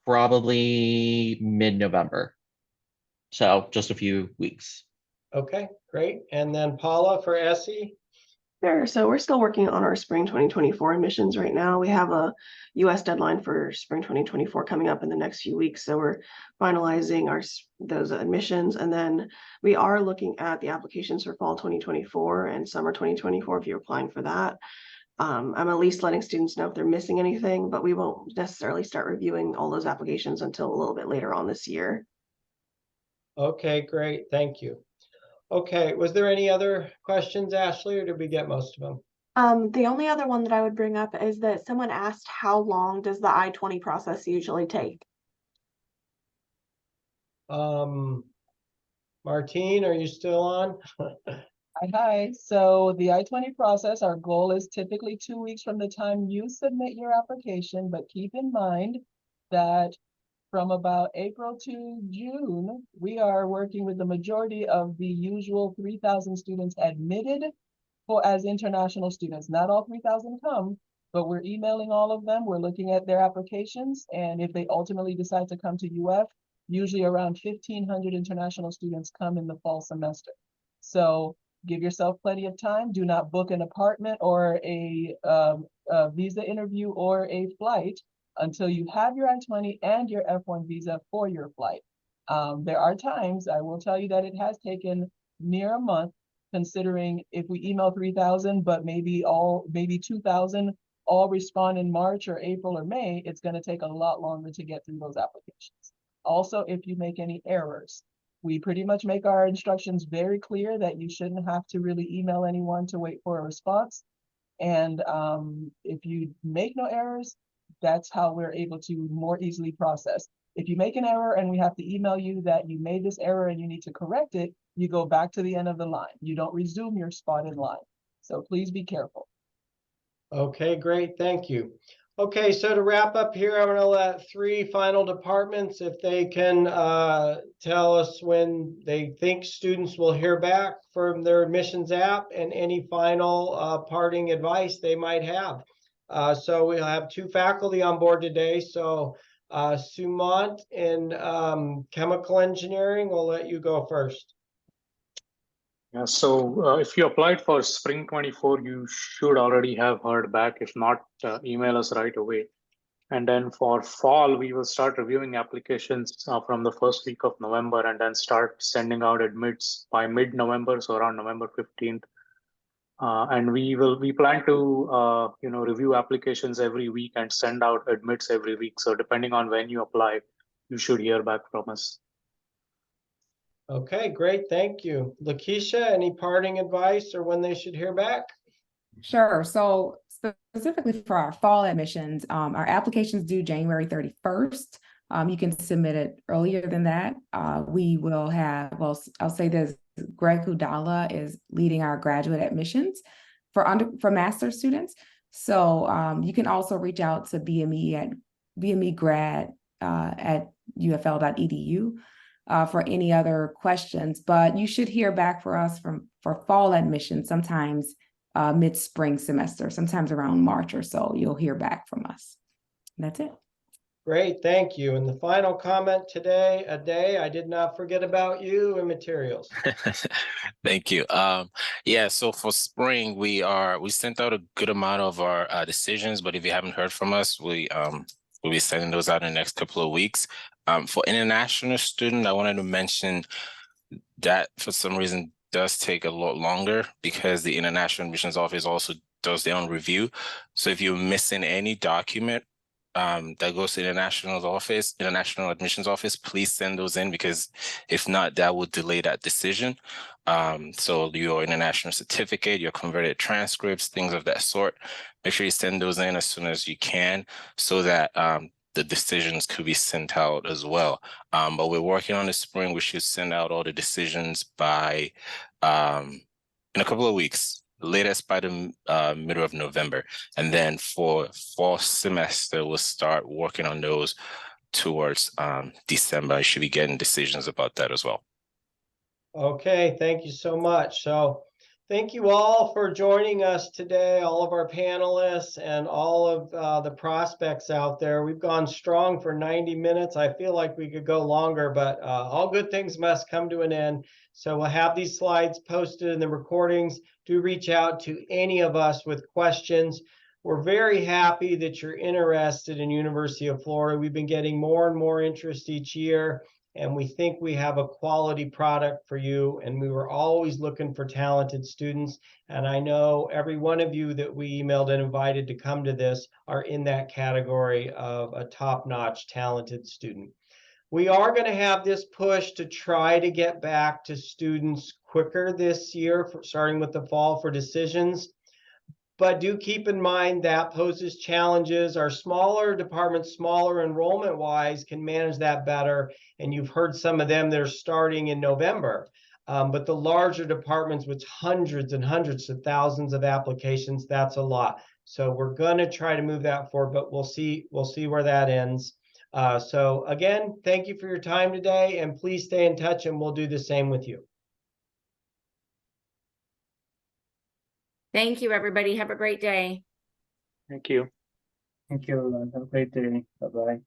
[SPEAKER 16] probably mid-November. So just a few weeks.
[SPEAKER 2] Okay, great. And then Paula for ESE?
[SPEAKER 7] Sure. So we're still working on our spring 2024 admissions right now. We have a US deadline for spring 2024 coming up in the next few weeks. So we're finalizing those admissions. And then we are looking at the applications for fall 2024 and summer 2024 if you're applying for that. I'm at least letting students know if they're missing anything, but we won't necessarily start reviewing all those applications until a little bit later on this year.
[SPEAKER 2] Okay, great. Thank you. Okay, was there any other questions, Ashley, or did we get most of them?
[SPEAKER 1] The only other one that I would bring up is that someone asked, how long does the I-20 process usually take?
[SPEAKER 2] Martine, are you still on?
[SPEAKER 11] Hi. So the I-20 process, our goal is typically 2 weeks from the time you submit your application, but keep in mind that from about April to June, we are working with the majority of the usual 3,000 students admitted as international students. Not all 3,000 come, but we're emailing all of them. We're looking at their applications. And if they ultimately decide to come to UF, usually around 1,500 international students come in the fall semester. So give yourself plenty of time. Do not book an apartment or a visa interview or a flight until you have your I-20 and your F1 visa for your flight. There are times, I will tell you, that it has taken near a month, considering if we email 3,000, but maybe 2,000 all respond in March or April or May, it's going to take a lot longer to get through those applications. Also, if you make any errors, we pretty much make our instructions very clear that you shouldn't have to really email anyone to wait for a response. And if you make no errors, that's how we're able to more easily process. If you make an error and we have to email you that you made this error and you need to correct it, you go back to the end of the line. You don't resume your spot in line. So please be careful.
[SPEAKER 2] Okay, great. Thank you. Okay, so to wrap up here, I'm going to let 3 final departments, if they can tell us when they think students will hear back from their admissions app and any final parting advice they might have. So we'll have 2 faculty on board today. So Sumant in chemical engineering, we'll let you go first.
[SPEAKER 4] Yeah, so if you applied for spring 24, you should already have heard back. If not, email us right away. And then for fall, we will start reviewing applications from the first week of November and then start sending out admits by mid-November, so around November 15th. And we plan to review applications every week and send out admits every week. So depending on when you apply, you should hear back from us.
[SPEAKER 2] Okay, great. Thank you. Lakeisha, any parting advice or when they should hear back?
[SPEAKER 3] Sure. So specifically for our fall admissions, our applications due January 31st. You can submit it earlier than that. We will have, well, I'll say this, Greg Hudala is leading our graduate admissions for master's students. So you can also reach out to BME at bmegrad at ufl.edu for any other questions. But you should hear back for fall admissions sometimes mid-spring semester, sometimes around March or so. You'll hear back from us. That's it.
[SPEAKER 2] Great, thank you. And the final comment today, Ade, I did not forget about you and materials.
[SPEAKER 9] Thank you. Yeah, so for spring, we sent out a good amount of our decisions, but if you haven't heard from us, we'll be sending those out in the next couple of weeks. For international student, I wanted to mention that for some reason does take a lot longer because the International Admissions Office also does their own review. So if you're missing any document that goes to the International Admissions Office, please send those in, because if not, that would delay that decision. So your international certificate, your converted transcripts, things of that sort, make sure you send those in as soon as you can so that the decisions could be sent out as well. But we're working on the spring. We should send out all the decisions by in a couple of weeks, latest by the middle of November. And then for fall semester, we'll start working on those towards December. I should be getting decisions about that as well.
[SPEAKER 2] Okay, thank you so much. So thank you all for joining us today, all of our panelists and all of the prospects out there. We've gone strong for 90 minutes. I feel like we could go longer, but all good things must come to an end. So we'll have these slides posted in the recordings. Do reach out to any of us with questions. We're very happy that you're interested in University of Florida. We've been getting more and more interest each year, and we think we have a quality product for you. And we were always looking for talented students. And I know every one of you that we emailed and invited to come to this are in that category of a top-notch talented student. We are going to have this push to try to get back to students quicker this year, starting with the fall for decisions. But do keep in mind that poses challenges. Our smaller departments, smaller enrollment-wise, can manage that better. And you've heard some of them that are starting in November. But the larger departments with hundreds and hundreds of thousands of applications, that's a lot. So we're going to try to move that forward, but we'll see where that ends. So again, thank you for your time today, and please stay in touch, and we'll do the same with you.
[SPEAKER 5] Thank you, everybody. Have a great day.
[SPEAKER 4] Thank you.
[SPEAKER 13] Thank you. Have a great day. Bye-bye.